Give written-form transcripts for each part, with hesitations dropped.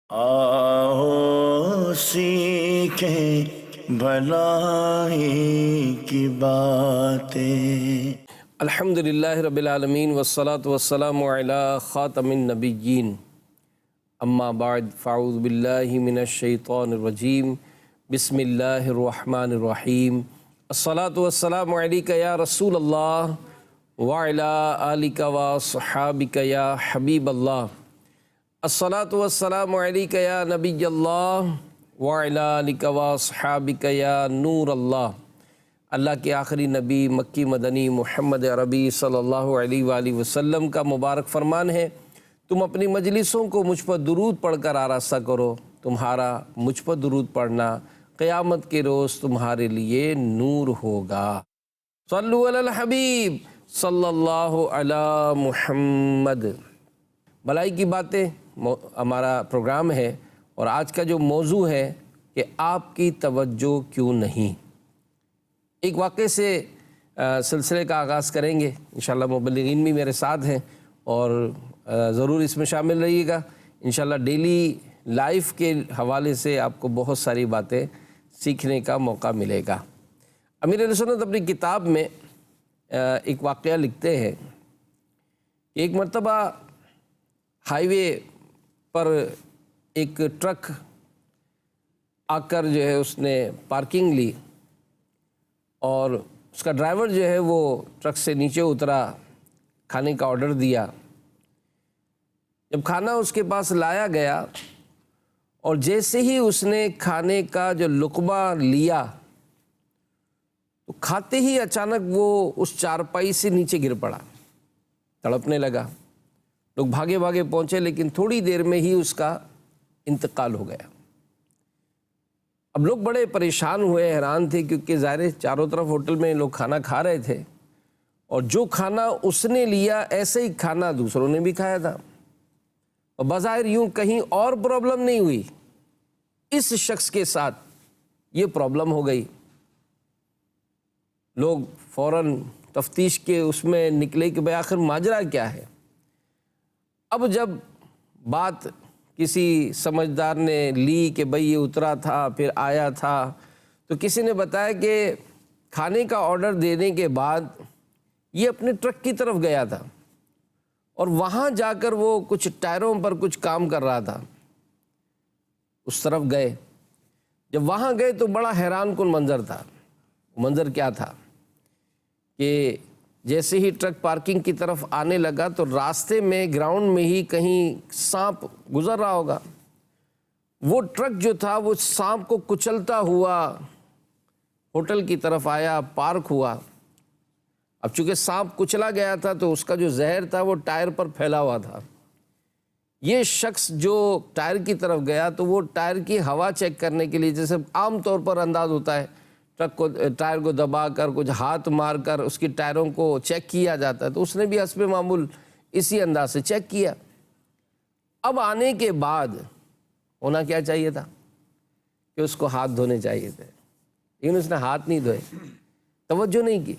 آؤ سیکھیں بھلائی کی باتیں۔ الحمدللہ رب العالمین والصلاة والسلام علی خاتم النبیین، اما بعد فاعوذ باللہ من الشیطان الرجیم، بسم اللہ الرحمن الرحیم۔ الصلاة والسلام علیک یا رسول اللہ وعلی آلک وصحابک یا حبیب اللہ۔ الصلاة والسلام علیک یا نبی اللہ وعلی آلک وصحابک یا نور اللہ۔ اللہ کے آخری نبی مکی مدنی محمد عربی صلی اللہ علیہ وآلہ وسلم کا مبارک فرمان ہے، تم اپنی مجلسوں کو مجھ پر درود پڑھ کر آراستہ کرو، تمہارا مجھ پر درود پڑھنا قیامت کے روز تمہارے لیے نور ہوگا۔ صلو علی الحبیب صلی اللہ علی محمد۔ بھلائی کی باتیں ہمارا پروگرام ہے، اور آج کا جو موضوع ہے کہ آپ کی توجہ کیوں نہیں۔ ایک واقعے سے سلسلے کا آغاز کریں گے، انشاءاللہ مبلغین بھی میرے ساتھ ہیں اور ضرور اس میں شامل رہیے گا۔ انشاءاللہ ڈیلی لائف کے حوالے سے آپ کو بہت ساری باتیں سیکھنے کا موقع ملے گا۔ امیر اہل سنت اپنی کتاب میں ایک واقعہ لکھتے ہیں کہ ایک مرتبہ ہائی وے پر ایک ٹرک آ کر جو ہے اس نے پارکنگ لی، اور اس کا ڈرائیور جو ہے وہ ٹرک سے نیچے اترا، کھانے کا آرڈر دیا۔ جب کھانا اس کے پاس لایا گیا اور جیسے ہی اس نے کھانے کا جو لقمہ لیا تو کھاتے ہی اچانک وہ اس چارپائی سے نیچے گر پڑا، تڑپنے لگا۔ لوگ بھاگے بھاگے پہنچے، لیکن تھوڑی دیر میں ہی اس کا انتقال ہو گیا۔ اب لوگ بڑے پریشان ہوئے، حیران تھے، کیونکہ ظاہر چاروں طرف ہوٹل میں لوگ کھانا کھا رہے تھے، اور جو کھانا اس نے لیا ایسے ہی کھانا دوسروں نے بھی کھایا تھا، اور بظاہر یوں کہیں اور پرابلم نہیں ہوئی، اس شخص کے ساتھ یہ پرابلم ہو گئی۔ لوگ فوراً تفتیش کے اس میں نکلے کہ بھئی آخر ماجرا کیا ہے۔ اب جب بات کسی سمجھدار نے لی کہ بھئی یہ اترا تھا پھر آیا تھا، تو کسی نے بتایا کہ کھانے کا آرڈر دینے کے بعد یہ اپنے ٹرک کی طرف گیا تھا، اور وہاں جا کر وہ کچھ ٹائروں پر کچھ کام کر رہا تھا۔ اس طرف گئے، جب وہاں گئے تو بڑا حیران کن منظر تھا۔ منظر کیا تھا کہ جیسے ہی ٹرک پارکنگ کی طرف آنے لگا تو راستے میں گراؤنڈ میں ہی کہیں سانپ گزر رہا ہوگا۔ وہ ٹرک جو تھا وہ سانپ کو کچلتا ہوا ہوٹل کی طرف آیا، پارک ہوا۔ اب چونکہ سانپ کچلا گیا تھا تو اس کا جو زہر تھا وہ ٹائر پر پھیلا ہوا تھا۔ یہ شخص جو ٹائر کی طرف گیا تو وہ ٹائر کی ہوا چیک کرنے کے لیے، جیسے عام طور پر انداز ہوتا ہے ٹرک کو، ٹائر کو دبا کر کچھ ہاتھ مار کر اس کی ٹائروں کو چیک کیا جاتا ہے، تو اس نے بھی حسب معمول اسی انداز سے چیک کیا۔ اب آنے کے بعد ہونا کیا چاہیے تھا کہ اس کو ہاتھ دھونے چاہیے تھے، لیکن اس نے ہاتھ نہیں دھوئے، توجہ نہیں کی،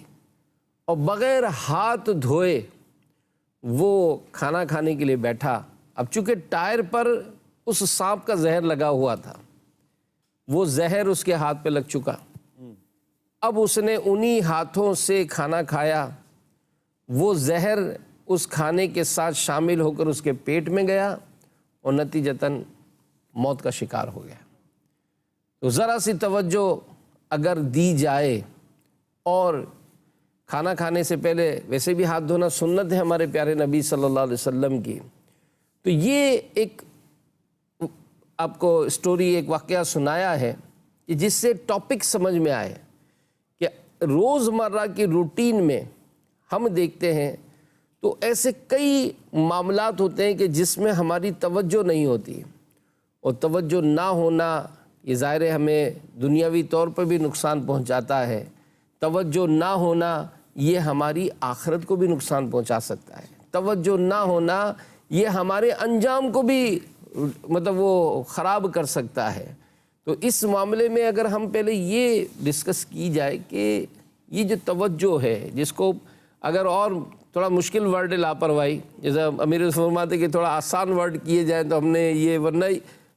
اور بغیر ہاتھ دھوئے وہ کھانا کھانے کے لیے بیٹھا۔ اب چونکہ ٹائر پر اس سانپ کا زہر لگا ہوا تھا، وہ زہر اس کے ہاتھ پہ لگ چکا۔ اب اس نے انہی ہاتھوں سے کھانا کھایا، وہ زہر اس کھانے کے ساتھ شامل ہو کر اس کے پیٹ میں گیا اور نتیجتاً موت کا شکار ہو گیا۔ تو ذرا سی توجہ اگر دی جائے، اور کھانا کھانے سے پہلے ویسے بھی ہاتھ دھونا سنت ہے ہمارے پیارے نبی صلی اللہ علیہ وسلم کی، تو یہ ایک آپ کو اسٹوری، ایک واقعہ سنایا ہے کہ جس سے ٹاپک سمجھ میں آئے کہ روزمرہ کی روٹین میں ہم دیکھتے ہیں تو ایسے کئی معاملات ہوتے ہیں کہ جس میں ہماری توجہ نہیں ہوتی، اور توجہ نہ ہونا یہ ظاہر ہے ہمیں دنیاوی طور پر بھی نقصان پہنچاتا ہے، توجہ نہ ہونا یہ ہماری آخرت کو بھی نقصان پہنچا سکتا ہے، توجہ نہ ہونا یہ ہمارے انجام کو بھی وہ خراب کر سکتا ہے۔ تو اس معاملے میں اگر ہم پہلے یہ ڈسکس کی جائے کہ یہ جو توجہ ہے، جس کو اگر اور تھوڑا مشکل ورڈ لاپرواہی، جیسا امیر فرماتے کہ تھوڑا آسان ورڈ کیے جائیں تو ہم نے یہ، ورنہ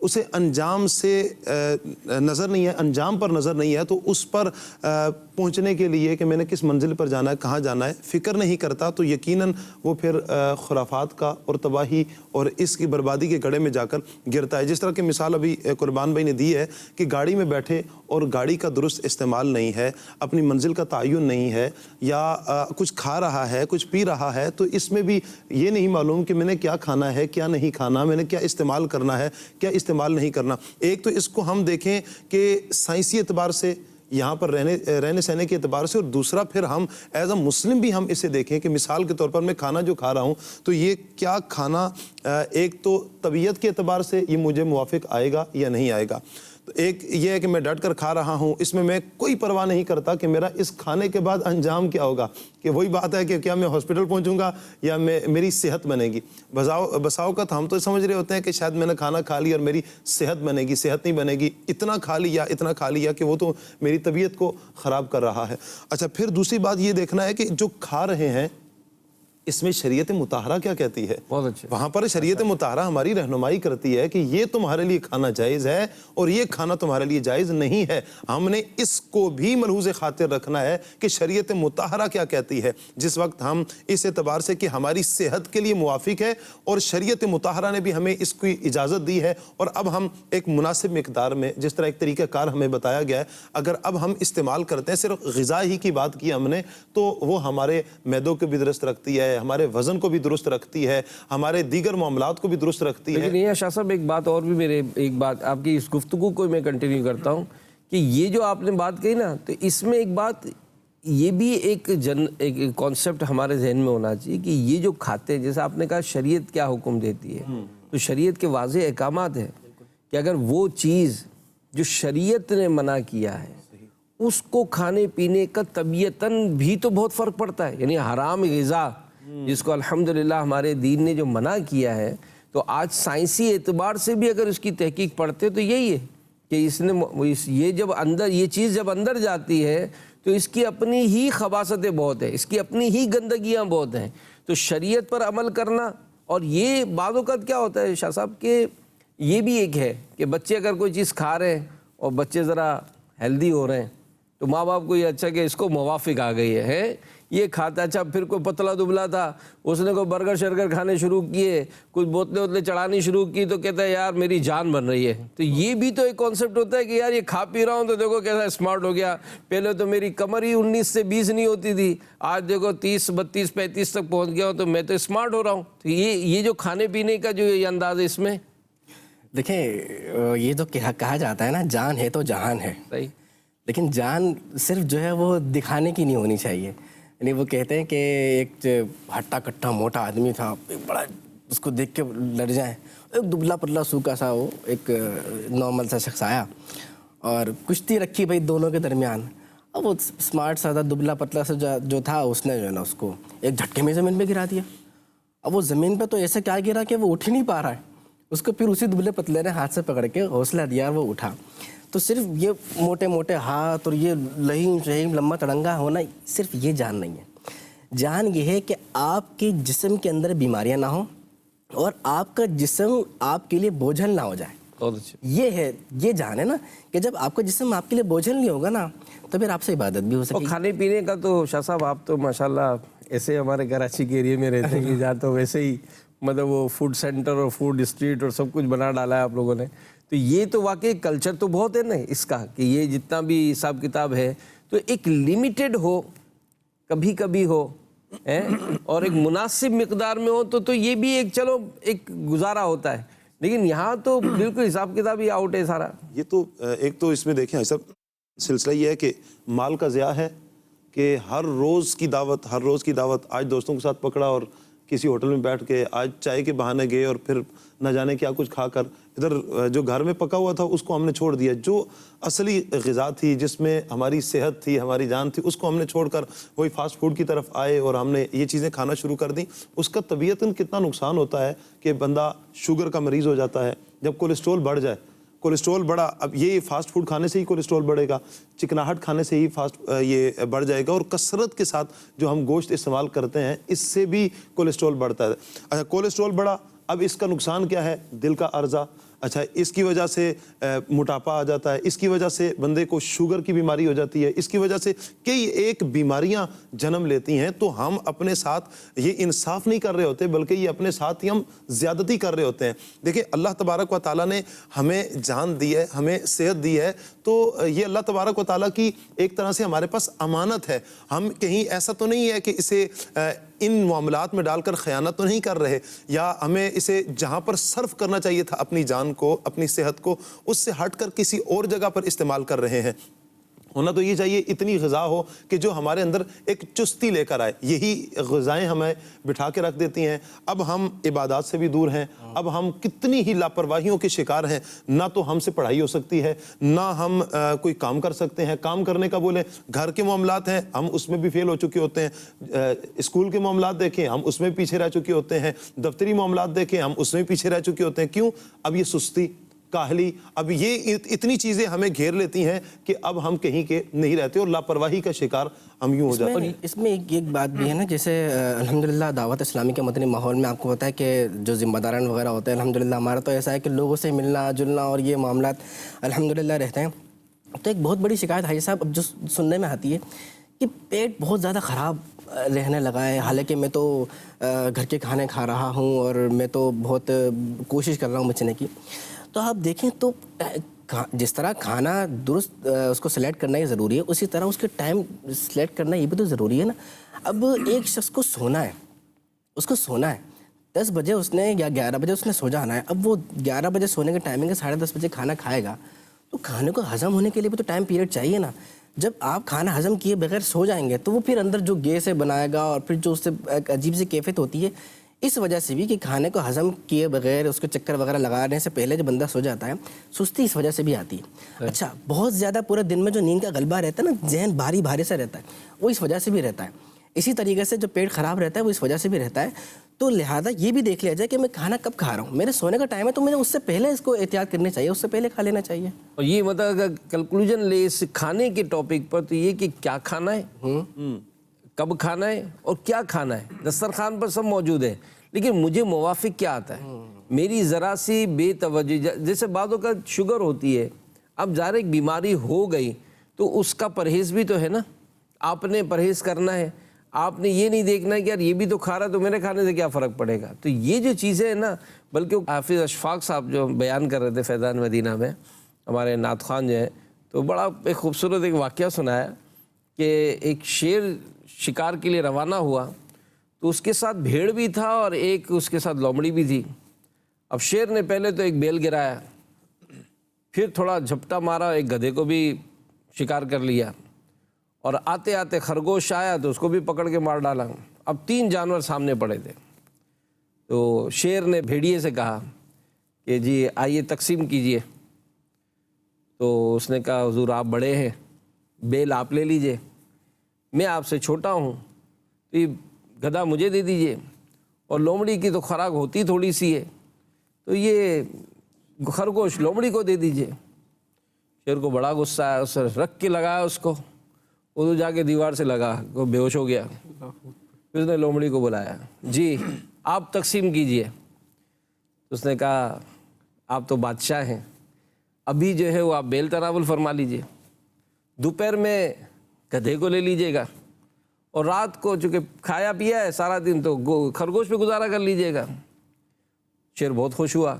اسے انجام سے نظر نہیں ہے، انجام پر نظر نہیں ہے، تو اس پر پہنچنے کے لیے کہ میں نے کس منزل پر جانا ہے، کہاں جانا ہے، فکر نہیں کرتا، تو یقیناً وہ پھر خرافات کا اور تباہی اور اس کی بربادی کے گڑھے میں جا کر گرتا ہے۔ جس طرح کی مثال ابھی قربان بھائی نے دی ہے کہ گاڑی میں بیٹھے اور گاڑی کا درست استعمال نہیں ہے، اپنی منزل کا تعین نہیں ہے، یا کچھ کھا رہا ہے، کچھ پی رہا ہے، تو اس میں بھی یہ نہیں معلوم کہ میں نے کیا کھانا ہے، کیا نہیں کھانا، میں نے کیا استعمال کرنا ہے، کیا استعمال نہیں کرنا۔ ایک تو اس کو ہم دیکھیں کہ سائنسی اعتبار سے، یہاں پر رہنے سہنے کے اعتبار سے، اور دوسرا پھر ہم ایز اے مسلم بھی ہم اسے دیکھیں کہ مثال کے طور پر میں کھانا جو کھا رہا ہوں تو یہ کیا کھانا ایک تو طبیعت کے اعتبار سے یہ مجھے موافق آئے گا یا نہیں آئے گا۔ تو ایک یہ ہے کہ میں ڈٹ کر کھا رہا ہوں، اس میں کوئی پرواہ نہیں کرتا کہ میرا اس کھانے کے بعد انجام کیا ہوگا، کہ وہی بات ہے کہ کیا میں ہاسپٹل پہنچوں گا یا میری صحت بنے گی۔ بسا اوقات ہم تو سمجھ رہے ہوتے ہیں کہ شاید میں نے کھانا کھا لیا اور میری صحت بنے گی، صحت نہیں بنے گی، اتنا کھا لیا کہ وہ تو میری طبیعت کو خراب کر رہا ہے۔ اچھا، پھر دوسری بات یہ دیکھنا ہے کہ جو کھا رہے ہیں اس میں شریعت مطہرہ کیا کہتی ہے۔ بہت اچھا، وہاں پر شریعت مطہرہ ہماری رہنمائی کرتی ہے کہ یہ تمہارے لیے کھانا جائز ہے اور یہ کھانا تمہارے لیے جائز نہیں ہے۔ ہم نے اس کو بھی ملحوظ خاطر رکھنا ہے کہ شریعت مطہرہ کیا کہتی ہے، جس وقت ہم اس اعتبار سے کہ ہماری صحت کے لیے موافق ہے اور شریعت مطہرہ نے بھی ہمیں اس کی اجازت دی ہے، اور اب ہم ایک مناسب مقدار میں، جس طرح ایک طریقہ کار ہمیں بتایا گیا ہے، اگر اب ہم استعمال کرتے ہیں، صرف غذا ہی کی بات کی ہم نے، تو وہ ہمارے معدوں کو بھی درست رکھتی ہے، ہمارے وزن کو بھی درست رکھتی ہے، ہمارے دیگر معاملات کو بھی درست رکھتی ہے۔ لیکن یہ شاہ صاحب ایک بات اور بھی ایک بات آپ کی اس گفتگو کو میں کنٹینیو کرتا ہوں کہ یہ جو آپ نے بات کہی نا، تو اس میں ایک بات یہ بھی ایک کانسیپٹ ہمارے ذہن میں ہونا چاہیے کہ یہ جو کھاتے ہیں، جیسے آپ نے کہا شریعت کیا حکم دیتی ہے، تو شریعت کے واضح احکامات ہیں کہ اگر وہ چیز جو شریعت نے منع کیا ہے اس کو کھانے پینے کا طبیعتاً بھی تو بہت فرق پڑتا ہے، یعنی حرام غذا جس کو الحمدللہ ہمارے دین نے جو منع کیا ہے، تو آج سائنسی اعتبار سے بھی اگر اس کی تحقیق پڑھتے تو یہی ہے کہ اس نے یہ چیز جب اندر جاتی ہے تو اس کی اپنی ہی خباثتیں بہت ہیں، اس کی اپنی ہی گندگیاں بہت ہیں۔ تو شریعت پر عمل کرنا، اور یہ بعض اوقات کیا ہوتا ہے شاہ صاحب کہ یہ بھی ایک ہے کہ بچے اگر کوئی چیز کھا رہے ہیں اور بچے ذرا ہیلدی ہو رہے ہیں تو ماں باپ کو یہ اچھا کہ اس کو موافق آ گئی ہے، یہ کھاتا۔ اچھا، پھر کوئی پتلا دبلا تھا، اس نے کوئی برگر شرگر کھانے شروع کیے، کچھ بوتلیں ووتلیں چڑھانی شروع کی، تو کہتا ہے یار میری جان بن رہی ہے۔ تو یہ بھی تو ایک کانسیپٹ ہوتا ہے کہ یار یہ کھا پی رہا ہوں تو دیکھو کیسا اسمارٹ ہو گیا، پہلے تو میری کمر ہی 19 سے 20 نہیں ہوتی تھی، آج دیکھو 30 32 35 تک پہنچ گیا ہوں، تو میں تو اسمارٹ ہو رہا ہوں۔ تو یہ جو کھانے پینے کا جو یہ انداز ہے اس میں، دیکھیں یہ تو کہا جاتا ہے نا، جان ہے تو جہان ہے، صحیح، لیکن جان صرف جو ہے وہ دکھانے کی نہیں ہونی چاہیے۔ یعنی وہ کہتے ہیں کہ ایک ہٹا کٹا موٹا آدمی تھا، ایک بڑا، اس کو دیکھ کے لڑ جائیں، ایک دبلا پتلا سوکھا سا وہ ایک نارمل سا شخص آیا اور کشتی رکھی بھائی دونوں کے درمیان۔ اب وہ اسمارٹ سا دبلا پتلا سا جو تھا، اس نے جو ہے نا اس کو ایک جھٹکے میں زمین پہ گرا دیا۔ اب وہ زمین پہ تو ایسا کیا گرا کہ وہ اٹھ ہی نہیں پا رہا ہے، اس کو پھر اسی دبلے پتلے نے ہاتھ سے پکڑ کے حوصلہ دیا اور وہ اٹھا۔ تو صرف یہ موٹے موٹے ہاتھ اور یہ لہیم شہیم لمبا تڑنگا ہونا صرف یہ جان نہیں ہے۔ جان یہ ہے کہ آپ کے جسم کے اندر بیماریاں نہ ہوں اور آپ کا جسم آپ کے لیے بوجھل نہ ہو جائے، بہت اچھا، یہ ہے، یہ جان ہے نا، کہ جب آپ کا جسم آپ کے لیے بوجھل نہیں ہوگا نا تو پھر آپ سے عبادت بھی ہو سکے اور گی۔ کھانے پینے کا تو شاہ صاحب آپ تو ماشاءاللہ ایسے ہمارے کراچی کے ایریے میں رہتے ہیں کہ جہاں تو ویسے ہی مطلب وہ فوڈ سینٹر اور فوڈ اسٹریٹ اور سب کچھ بنا ڈالا ہے آپ لوگوں نے، تو یہ تو واقعی کلچر تو بہت ہے نا اس کا کہ یہ جتنا بھی حساب کتاب ہے تو ایک لمیٹڈ ہو، کبھی کبھی ہو، اور ایک مناسب مقدار میں ہو، تو یہ بھی ایک چلو ایک گزارا ہوتا ہے، لیکن یہاں تو بالکل حساب کتاب ہی آؤٹ ہے سارا۔ یہ تو ایک تو اس میں دیکھیں سب سلسلہ یہ ہے کہ مال کا ضیاع ہے کہ ہر روز کی دعوت آج دوستوں کے ساتھ پکڑا اور کسی ہوٹل میں بیٹھ کے آج چائے کے بہانے گئے اور پھر نہ جانے کیا کچھ کھا کر ادھر جو گھر میں پکا ہوا تھا اس کو ہم نے چھوڑ دیا، جو اصلی غذا تھی جس میں ہماری صحت تھی، ہماری جان تھی، اس کو ہم نے چھوڑ کر وہی فاسٹ فوڈ کی طرف آئے اور ہم نے یہ چیزیں کھانا شروع کر دیں۔ اس کا طبیعتاً کتنا نقصان ہوتا ہے کہ بندہ شوگر کا مریض ہو جاتا ہے، جب کولیسٹرول بڑھ جائے، کولیسٹرول بڑھا، اب یہ فاسٹ فوڈ کھانے سے ہی کولیسٹرول بڑھے گا، چکناہٹ کھانے سے ہی یہ بڑھ جائے گا، اور کثرت کے ساتھ جو ہم گوشت استعمال کرتے ہیں اس سے بھی کولیسٹرول بڑھتا ہے۔ اچھا، کولیسٹرول بڑھا، اب اس کا نقصان کیا ہے؟ دل کا عرضہ، اچھا اس کی وجہ سے موٹاپا آ جاتا ہے, اس کی وجہ سے بندے کو شوگر کی بیماری ہو جاتی ہے, اس کی وجہ سے کئی ایک بیماریاں جنم لیتی ہیں. تو ہم اپنے ساتھ یہ انصاف نہیں کر رہے ہوتے, بلکہ یہ اپنے ساتھ ہی ہم زیادتی کر رہے ہوتے ہیں. دیکھیں اللہ تبارک و تعالیٰ نے ہمیں جان دی ہے, ہمیں صحت دی ہے, تو یہ اللہ تبارک و تعالیٰ کی ایک طرح سے ہمارے پاس امانت ہے. ہم کہیں ایسا تو نہیں ہے کہ اسے ان معاملات میں ڈال کر خیانت تو نہیں کر رہے, یا ہمیں اسے جہاں پر صرف کرنا چاہیے تھا اپنی جان کو, اپنی صحت کو, اس سے ہٹ کر کسی اور جگہ پر استعمال کر رہے ہیں. ہونا تو یہ چاہیے اتنی غذا ہو کہ جو ہمارے اندر ایک چستی لے کر آئے. یہی غذائیں ہمیں بٹھا کے رکھ دیتی ہیں. اب ہم عبادات سے بھی دور ہیں, اب ہم کتنی ہی لاپرواہیوں کے شکار ہیں. نہ تو ہم سے پڑھائی ہو سکتی ہے, نہ ہم کوئی کام کر سکتے ہیں. کام کرنے کا بولیں, گھر کے معاملات ہیں ہم اس میں بھی فیل ہو چکے ہوتے ہیں. اسکول کے معاملات دیکھیں ہم اس میں پیچھے رہ چکے ہوتے ہیں. دفتری معاملات دیکھیں ہم اس میں پیچھے رہ چکے ہوتے ہیں. کیوں؟ اب یہ سستی, کاہلی, اب یہ اتنی چیزیں ہمیں گھیر لیتی ہیں کہ اب ہم کہیں کے نہیں رہتے, اور لاپرواہی کا شکار ہم یوں ہو جاتے ہیں. اس میں ایک بات بھی ہے نا, جیسے الحمدللہ دعوت اسلامی کے مدنی ماحول میں آپ کو پتہ ہے کہ جو ذمہ داران وغیرہ ہوتے ہیں, الحمدللہ ہمارا تو ایسا ہے کہ لوگوں سے ملنا جلنا اور یہ معاملات الحمدللہ رہتے ہیں. تو ایک بہت بڑی شکایت حاجی صاحب اب جو سننے میں آتی ہے کہ پیٹ بہت زیادہ خراب رہنے لگا ہے. حالانکہ میں تو گھر کے کھانے کھا رہا ہوں اور میں تو بہت کوشش کر رہا ہوں بچنے کی. تو آپ دیکھیں تو جس طرح کھانا درست اس کو سلیکٹ کرنا یہ ضروری ہے, اسی طرح اس کے ٹائم سلیکٹ کرنا یہ بھی تو ضروری ہے نا. اب ایک شخص کو سونا ہے, اس کو سونا ہے 10 بجے اس نے یا 11 بجے اس نے سو جانا ہے. اب وہ 11 بجے سونے کے ٹائمنگ ہے, 10:30 بجے کھانا کھائے گا, تو کھانے کو ہضم ہونے کے لیے بھی تو ٹائم پیریڈ چاہیے نا. جب آپ کھانا ہضم کیے بغیر سو جائیں گے تو وہ پھر اندر جو گیس ہے بنائے گا, اور پھر جو اس سے ایک عجیب سی کیفیت ہوتی ہے. اس وجہ سے بھی کہ کھانے کو ہضم کیے بغیر اس کو چکر وغیرہ لگانے سے پہلے جو بندہ سو جاتا ہے, سستی اس وجہ سے بھی آتی ہے. اچھا بہت زیادہ پورے دن میں جو نیند کا غلبہ رہتا ہے نا, ذہن بھاری بھاری سا رہتا ہے, وہ اس وجہ سے بھی رہتا ہے. اسی طریقے سے جو پیٹ خراب رہتا ہے وہ اس وجہ سے بھی رہتا ہے. تو لہٰذا یہ بھی دیکھ لیا جائے کہ میں کھانا کب کھا رہا ہوں. میرے سونے کا ٹائم ہے تو مجھے اس سے پہلے اس کو احتیاط کرنی چاہیے, اس سے پہلے کھا لینا چاہیے. اور یہ مطلب اگر کنکلوژن لے اس کھانے کے ٹاپک پر, تو یہ کہ کیا کھانا ہے, کب کھانا ہے اور کیا کھانا ہے. دسترخوان پر سب موجود ہے, لیکن مجھے موافق کیا آتا ہے. میری ذرا سی بے توجہ, جیسے بعضوں کا شوگر ہوتی ہے, اب ظاہر ایک بیماری ہو گئی تو اس کا پرہیز بھی تو ہے نا, آپ نے پرہیز کرنا ہے. آپ نے یہ نہیں دیکھنا ہے کہ یار یہ بھی تو کھا رہا ہے تو میرے کھانے سے کیا فرق پڑے گا. تو یہ جو چیزیں ہیں نا, بلکہ حافظ اشفاق صاحب جو بیان کر رہے تھے فیضان مدینہ میں, ہمارے نعت خوان جو ہیں, تو بڑا ایک خوبصورت ایک واقعہ سنایا کہ ایک شیر شکار کے لیے روانہ ہوا, تو اس کے ساتھ بھیڑ بھی تھا اور ایک اس کے ساتھ لومڑی بھی تھی. اب شیر نے پہلے تو ایک بیل گرایا, پھر تھوڑا جھپٹا مارا, ایک گدھے کو بھی شکار کر لیا, اور آتے آتے خرگوش آیا تو اس کو بھی پکڑ کے مار ڈالا. اب 3 جانور سامنے پڑے تھے. تو شیر نے بھیڑیے سے کہا کہ جی آئیے تقسیم کیجئے. تو اس نے کہا حضور آپ بڑے ہیں, بیل آپ لے لیجئے, میں آپ سے چھوٹا ہوں, تو یہ گدھا مجھے دے دیجئے, اور لومڑی کی تو خوراک ہوتی تھوڑی سی ہے, تو یہ خرگوش لومڑی کو دے دیجئے. شیر کو بڑا غصہ آیا, اس نے رکھ کے لگایا اس کو, وہ تو جا کے دیوار سے لگا, وہ بے ہوش ہو گیا. پھر اس نے لومڑی کو بلایا, جی آپ تقسیم کیجئے. اس نے کہا آپ تو بادشاہ ہیں, ابھی جو ہے وہ آپ بیل تناول فرما لیجئے, دوپہر میں گدھے کو لے لیجئے گا, اور رات کو چونکہ کھایا پیا ہے سارا دن تو خرگوش پہ گزارا کر لیجئے گا. شیر بہت خوش ہوا,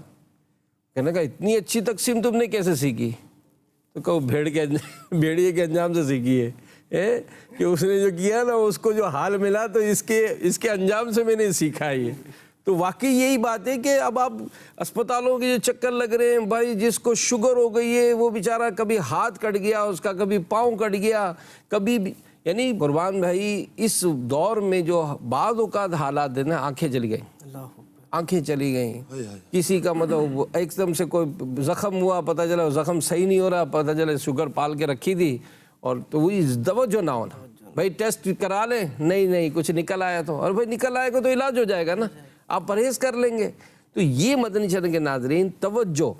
کہنے کا اتنی اچھی تقسیم تم نے کیسے سیکھی؟ تو کہو بھیڑیے کے انجام سے سیکھی ہے, کہ اس نے جو کیا نا اس کو جو حال ملا تو اس کے انجام سے میں نے سیکھا ہے. تو واقعی یہی بات ہے کہ اب آپ اسپتالوں کے جو چکر لگ رہے ہیں, بھائی جس کو شوگر ہو گئی ہے وہ بیچارہ کبھی ہاتھ کٹ گیا اس کا, کبھی پاؤں کٹ گیا, کبھی یعنی قربان بھائی اس دور میں جو بعض اوقات حالات ہیں نا, آنکھیں چلی گئیں, آنکھیں چلی گئیں. کسی کا مطلب ایک دم سے کوئی زخم ہوا, پتہ چلا زخم صحیح نہیں ہو رہا, پتہ چلا شوگر پال کے رکھی تھی, اور تو وہی توجہ نہ ہونا, بھائی ٹیسٹ کرا لیں, نہیں کچھ نکل آیا تو, اور بھائی نکل آئے گا تو علاج ہو جائے گا نا, آپ پرہیز کر لیں گے. تو یہ مدنی چینل کے ناظرین توجہ,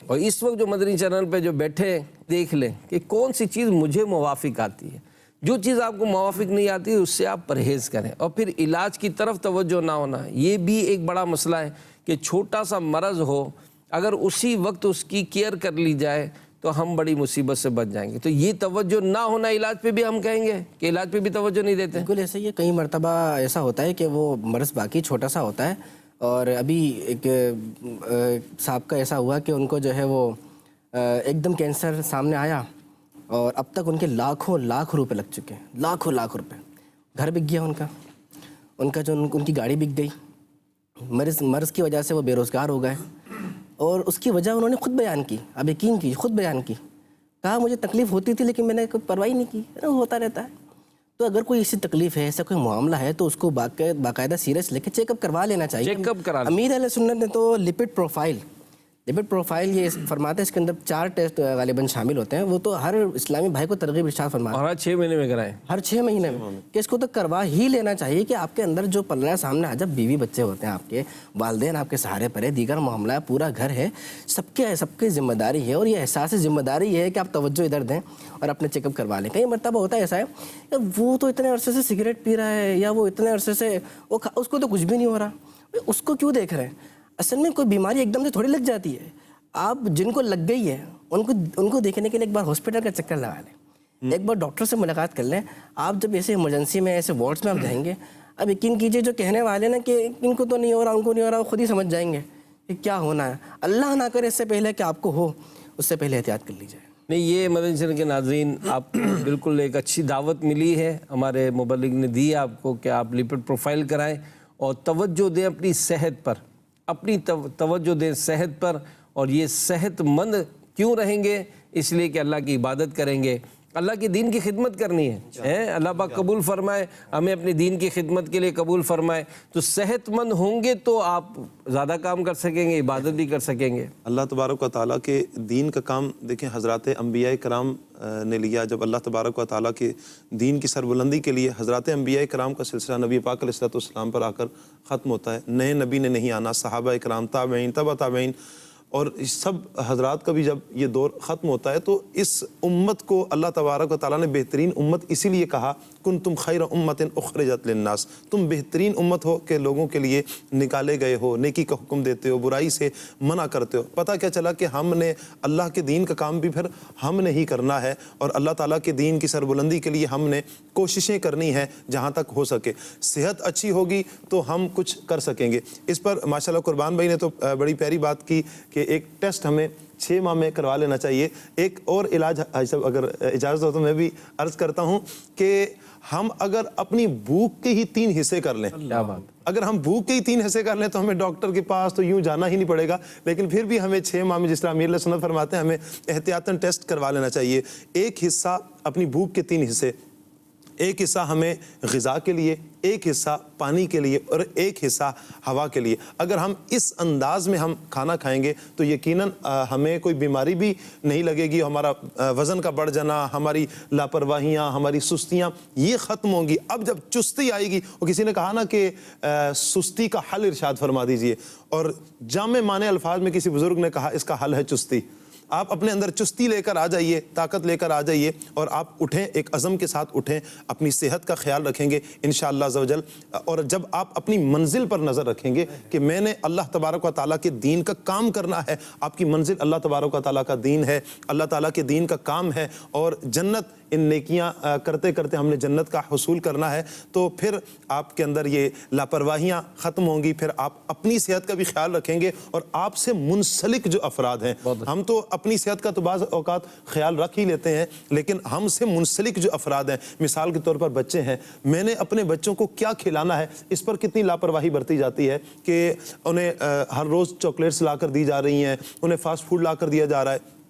اور اس وقت جو مدنی چینل پہ جو بیٹھے دیکھ لیں کہ کون سی چیز مجھے موافق آتی ہے. جو چیز آپ کو موافق نہیں آتی اس سے آپ پرہیز کریں. اور پھر علاج کی طرف توجہ نہ ہونا, یہ بھی ایک بڑا مسئلہ ہے کہ چھوٹا سا مرض ہو, اگر اسی وقت اس کی کیئر کر لی جائے تو ہم بڑی مصیبت سے بچ جائیں گے. تو یہ توجہ نہ ہونا علاج پہ بھی ہم کہیں گے کہ علاج پہ بھی توجہ نہیں دیتے. بالکل ایسا ہی ہے. کئی مرتبہ ایسا ہوتا ہے کہ وہ مرض باقی چھوٹا سا ہوتا ہے, اور ابھی ایک صاحب کا ایسا ہوا کہ ان کو جو ہے وہ ایک دم کینسر سامنے آیا, اور اب تک ان کے لاکھوں لاکھ روپے لگ چکے ہیں, لاکھوں لاکھ روپے. گھر بک گیا ان کا جو ان کی گاڑی بک گئی. مرض کی وجہ سے وہ بے روزگار ہو گئے, اور اس کی وجہ انہوں نے خود بیان کی. اب یقین کی خود بیان کی, کہا مجھے تکلیف ہوتی تھی لیکن میں نے کوئی پرواہ نہیں کی, ہوتا رہتا ہے. تو اگر کوئی ایسی تکلیف ہے, ایسا کوئی معاملہ ہے, تو اس کو باقاعدہ سیریس لے کے چیک اپ کروا لینا چاہیے. چیک اپ کرا امیر اہل سنت نے تو لپڈ پروفائل یہ فرماتے ہیں, اس کے اندر 4 ٹیسٹ غالباً شامل ہوتے ہیں. وہ تو ہر اسلامی بھائی کو ترغیب ارشاد فرماتے ہیں, اور 6 مہینے میں کرائیں, ہر 6 مہینے میں, کہ اس کو تو کروا ہی لینا چاہیے. کہ آپ کے اندر جو پل رہا ہے سامنے, جب بیوی بچے ہوتے ہیں, آپ کے والدین آپ کے سہارے پر ہے, دیگر معاملہ ہے, پورا گھر ہے, سب کی ذمہ داری ہے, اور یہ احساس ذمہ داری ہے کہ آپ توجہ ادھر دیں اور اپنے چیک اپ کروا لیں. کئی مرتبہ ہوتا ہے ایسا ہے کہ وہ تو اتنے عرصے سے سگریٹ پی رہا ہے, یا وہ اتنے عرصے سے اس کو تو کچھ بھی نہیں ہو رہا, اس کو کیوں دیکھ رہے ہیں؟ اصل میں کوئی بیماری ایک دم سے تھوڑی لگ جاتی ہے. آپ جن کو لگ گئی ہے ان کو دیکھنے کے لیے ایک بار ہاسپٹل کا چکر لگا لیں, ایک بار ڈاکٹر سے ملاقات کر لیں. آپ جب ایسے ایمرجنسی میں, ایسے وارڈس میں آپ جائیں گے, اب یقین کیجئے جو کہنے والے نا کہ ان کو تو نہیں ہو رہا, ان کو نہیں ہو رہا, وہ خود ہی سمجھ جائیں گے کہ کیا ہونا ہے. اللہ نہ کرے اس سے پہلے کہ آپ کو ہو, اس سے پہلے احتیاط کر لی جائے. نہیں, یہ مدنی چینل کے ناظرین, آپ کو بالکل ایک اچھی دعوت ملی ہے, ہمارے مبلغ نے دی آپ کو کہ آپ لپڈ پروفائل کرائیں اور توجہ دیں اپنی صحت پر, اپنی توجہ دیں صحت پر. اور یہ صحت مند کیوں رہیں گے؟ اس لیے کہ اللہ کی عبادت کریں گے, اللہ کے دین کی خدمت کرنی ہے. اللہ پاک قبول فرمائے, ہمیں اپنے دین کی خدمت کے لیے قبول فرمائے. تو صحت مند ہوں گے تو آپ زیادہ کام کر سکیں گے, عبادت بھی کر سکیں گے. اللہ تبارک و تعالیٰ کے دین کا کام دیکھیں, حضرات انبیاء کرام نے لیا. جب اللہ تبارک و تعالیٰ کے دین کی سربلندی کے لیے حضرات انبیاء کرام کا سلسلہ نبی پاک علیہ السلام پر آ کر ختم ہوتا ہے. نئے نبی نے نہیں آنا, صحابہ کرام, تابعین, تبع تابعین, اور سب حضرات کا بھی جب یہ دور ختم ہوتا ہے تو اس امت کو اللہ تبارک و تعالیٰ نے بہترین امت اسی لیے کہا, کنتم خیر امت اخرجت للناس, تم بہترین امت ہو کہ لوگوں کے لیے نکالے گئے ہو, نیکی کا حکم دیتے ہو, برائی سے منع کرتے ہو. پتہ کیا چلا کہ ہم نے اللہ کے دین کا کام بھی پھر ہم نے ہی کرنا ہے, اور اللہ تعالیٰ کے دین کی سربلندی کے لیے ہم نے کوششیں کرنی ہیں جہاں تک ہو سکے. صحت اچھی ہوگی تو ہم کچھ کر سکیں گے. اس پر ماشاءاللہ قربان بھائی نے تو بڑی پیاری بات کی کہ ایک ٹیسٹ ہمیں 6 ماہ میں کروا لینا چاہیے. ایک اور علاج اگر اجازت ہو تو میں بھی عرض کرتا ہوں کہ ہم اگر اپنی بھوک کے ہی 3 حصے کر لیں, اگر ہم بھوک کے ہی 3 حصے کر لیں تو ہمیں ڈاکٹر کے پاس تو یوں جانا ہی نہیں پڑے گا. لیکن پھر بھی ہمیں 6 ماہ میں, جس طرح امیر علیہ سنت فرماتے ہیں, ہمیں احتیاطاً ٹیسٹ کروا لینا چاہیے. ایک حصہ اپنی بھوک کے 3 حصے, ایک حصہ ہمیں غذا کے لیے, ایک حصہ پانی کے لیے, اور ایک حصہ ہوا کے لیے. اگر ہم اس انداز میں ہم کھانا کھائیں گے تو یقیناً ہمیں کوئی بیماری بھی نہیں لگے گی. ہمارا وزن کا بڑھ جانا, ہماری لاپرواہیاں, ہماری سستیاں, یہ ختم ہوں گی. اب جب چستی آئے گی, اور کسی نے کہا نا کہ سستی کا حل ارشاد فرما دیجئے, اور جامع معنی الفاظ میں کسی بزرگ نے کہا اس کا حل ہے چستی. آپ اپنے اندر چستی لے کر آ جائیے, طاقت لے کر آ جائیے, اور آپ اٹھیں, ایک عزم کے ساتھ اٹھیں, اپنی صحت کا خیال رکھیں گے انشاءاللہ عز و جل. اور جب آپ اپنی منزل پر نظر رکھیں گے کہ میں نے اللہ تبارک و تعالیٰ کے دین کا کام کرنا ہے, آپ کی منزل اللہ تبارک و تعالیٰ کا دین ہے, اللہ تعالیٰ کے دین کا کام ہے, اور جنت ان نیکیاں کرتے کرتے ہم نے جنت کا حصول کرنا ہے, تو پھر آپ کے اندر یہ لاپرواہیاں ختم ہوں گی. پھر آپ اپنی صحت کا بھی خیال رکھیں گے, اور آپ سے منسلک جو افراد ہیں, ہم تو اپنی صحت کا تو بعض اوقات خیال رکھ ہی لیتے ہیں, لیکن ہم سے منسلک جو افراد ہیں, مثال کے طور پر بچے ہیں, میں نے اپنے بچوں کو کیا کھلانا ہے, اس پر کتنی لاپرواہی برتی جاتی ہے کہ انہیں ہر روز چاکلیٹس لا کر دی جا رہی ہیں, انہیں فاسٹ فوڈ لا کر دیا جا رہا ہے.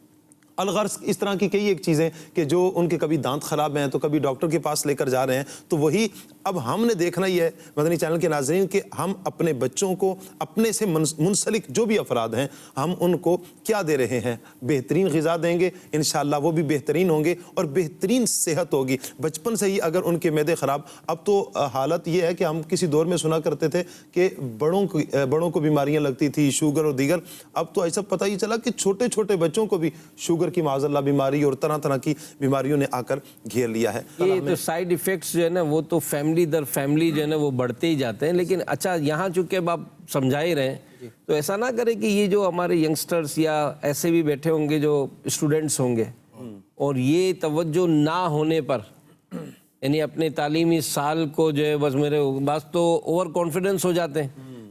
الغرض اس طرح کی کئی ایک چیزیں کہ جو ان کے کبھی دانت خراب ہیں تو کبھی ڈاکٹر کے پاس لے کر جا رہے ہیں. تو وہی اب ہم نے دیکھنا ہی ہے مدنی چینل کے ناظرین کہ ہم اپنے بچوں کو, اپنے سے منسلک جو بھی افراد ہیں, ہم ان کو کیا دے رہے ہیں. بہترین غذا دیں گے انشاءاللہ, وہ بھی بہترین ہوں گے اور بہترین صحت ہوگی. بچپن سے ہی اگر ان کے معدے خراب, اب تو حالت یہ ہے کہ ہم کسی دور میں سنا کرتے تھے کہ بڑوں کو بیماریاں لگتی تھی, شوگر اور دیگر. اب تو ایسا پتہ ہی چلا کہ چھوٹے چھوٹے بچوں کو بھی شوگر کی معاذ اللہ بیماری اور طرح طرح کی بیماریوں نے آ کر گھیر لیا ہے. یہ تو سائیڈ ایفیکٹس جو ہے نا, وہ تو فیملی فیملی در فیملی جو ہے نا وہ بڑھتے ہی جاتے ہیں. لیکن اچھا یہاں چونکہ اب آپ سمجھا ہی رہے ہیں تو ایسا نہ کریں کہ یہ جو ہمارے ینگسٹرز یا ایسے بھی بیٹھے ہوں گے جو اسٹوڈنٹس ہوں گے اور یہ توجہ نہ ہونے پر یعنی اپنے تعلیمی سال کو جو ہے بس میرے بعض تو اوور کانفیڈنس ہو جاتے ہیں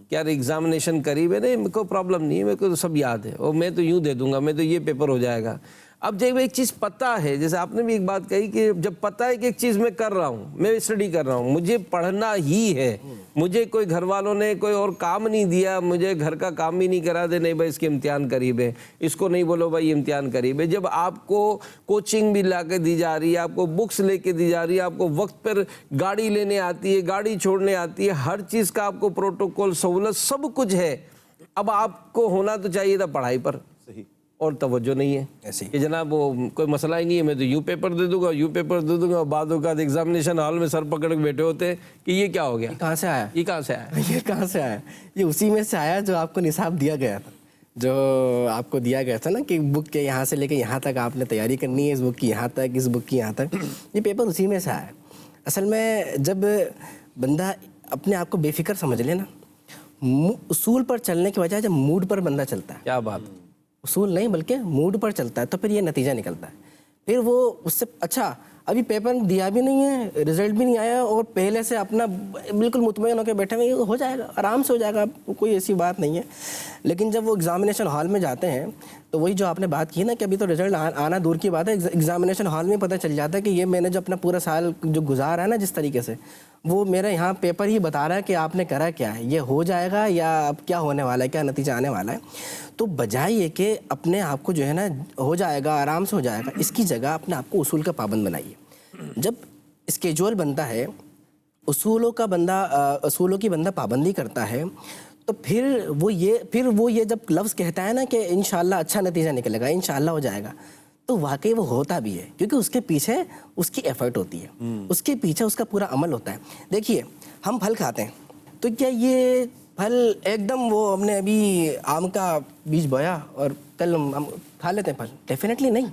کہ یار ایگزامینیشن قریب ہے, نہیں میرے کو پرابلم نہیں ہے, میرے کو تو سب یاد ہے اور میں تو یوں دے دوں گا, میں تو یہ پیپر ہو جائے گا. اب جب ایک چیز پتہ ہے, جیسے آپ نے بھی ایک بات کہی کہ جب پتہ ہے کہ ایک چیز میں کر رہا ہوں, میں اسٹڈی کر رہا ہوں, مجھے پڑھنا ہی ہے, مجھے کوئی گھر والوں نے کوئی اور کام نہیں دیا, مجھے گھر کا کام بھی نہیں کرا دے, نہیں بھائی اس کے امتحان قریب ہے, اس کو نہیں بولو بھائی امتحان قریب ہے. جب آپ کو کوچنگ بھی لا کے دی جا رہی ہے, آپ کو بکس لے کے دی جا رہی ہے, آپ کو وقت پر گاڑی لینے آتی ہے, گاڑی چھوڑنے آتی ہے, ہر چیز کا آپ کو پروٹوکول سہولت سب کچھ ہے, اب آپ کو ہونا تو چاہیے تھا پڑھائی پر, اور توجہ نہیں ہے کہ جناب وہ کوئی مسئلہ ہی نہیں ہے, میں تو یوں پیپر دے دوں گا, یوں پیپر دے دوں گا. بعد اوقات ایگزامینیشن ہال میں سر پکڑ کے بیٹھے ہوتے ہیں کہ یہ کیا ہو گیا, کہاں سے آیا, یہ کہاں سے آیا, یہ کہاں سے آیا. یہ اسی میں سے آیا جو آپ کو نصاب دیا گیا تھا, جو آپ کو دیا گیا تھا نا کہ بک کے یہاں سے لے کے یہاں تک آپ نے تیاری کرنی ہے, اس بک کی یہاں تک, اس بک کی یہاں تک. یہ پیپر اسی میں سے آیا. اصل میں جب بندہ اپنے آپ کو بے فکر سمجھ لے نا, اصول پر چلنے کی وجہ جب موڈ پر بندہ چلتا ہے, کیا بات, اصول نہیں بلکہ موڈ پر چلتا ہے, تو پھر یہ نتیجہ نکلتا ہے. پھر وہ اس سے اچھا ابھی پیپر دیا بھی نہیں ہے, رزلٹ بھی نہیں آیا, اور پہلے سے اپنا بالکل مطمئن ہو کے بیٹھے ہوئے, ہو جائے گا, آرام سے ہو جائے گا, کوئی ایسی بات نہیں ہے. لیکن جب وہ ایگزامینیشن ہال میں جاتے ہیں تو وہی جو آپ نے بات کی نا کہ ابھی تو رزلٹ آنا دور کی بات ہے, ایگزامینیشن ہال میں پتہ چل جاتا ہے کہ یہ میں نے جو اپنا پورا سال جو گزارا ہے نا جس طریقے سے, وہ میرا یہاں پیپر ہی بتا رہا ہے کہ آپ نے کرا کیا ہے, یہ ہو جائے گا یا اب کیا ہونے والا ہے, کیا نتیجہ آنے والا ہے. تو بجائے یہ کہ اپنے آپ کو جو ہے نا ہو جائے گا, آرام سے ہو جائے گا, اس کی جگہ اپنے آپ کو اصول کا پابند بنائیے. جب اسکیجول بنتا ہے, اصولوں کی بندہ پابندی کرتا ہے, تو پھر وہ یہ جب لفظ کہتا ہے نا کہ انشاءاللہ اچھا نتیجہ نکلے گا, انشاءاللہ ہو جائے گا, تو واقعی وہ ہوتا بھی ہے, کیونکہ اس کے پیچھے اس کی ایفرٹ ہوتی ہے, اس کے پیچھے اس کا پورا عمل ہوتا ہے. دیکھیے ہم پھل کھاتے ہیں, تو کیا یہ پھل ایک دم وہ ہم نے ابھی آم کا بیج بویا اور کل ہم کھا لیتے ہیں پھل؟ ڈیفینیٹلی نہیں.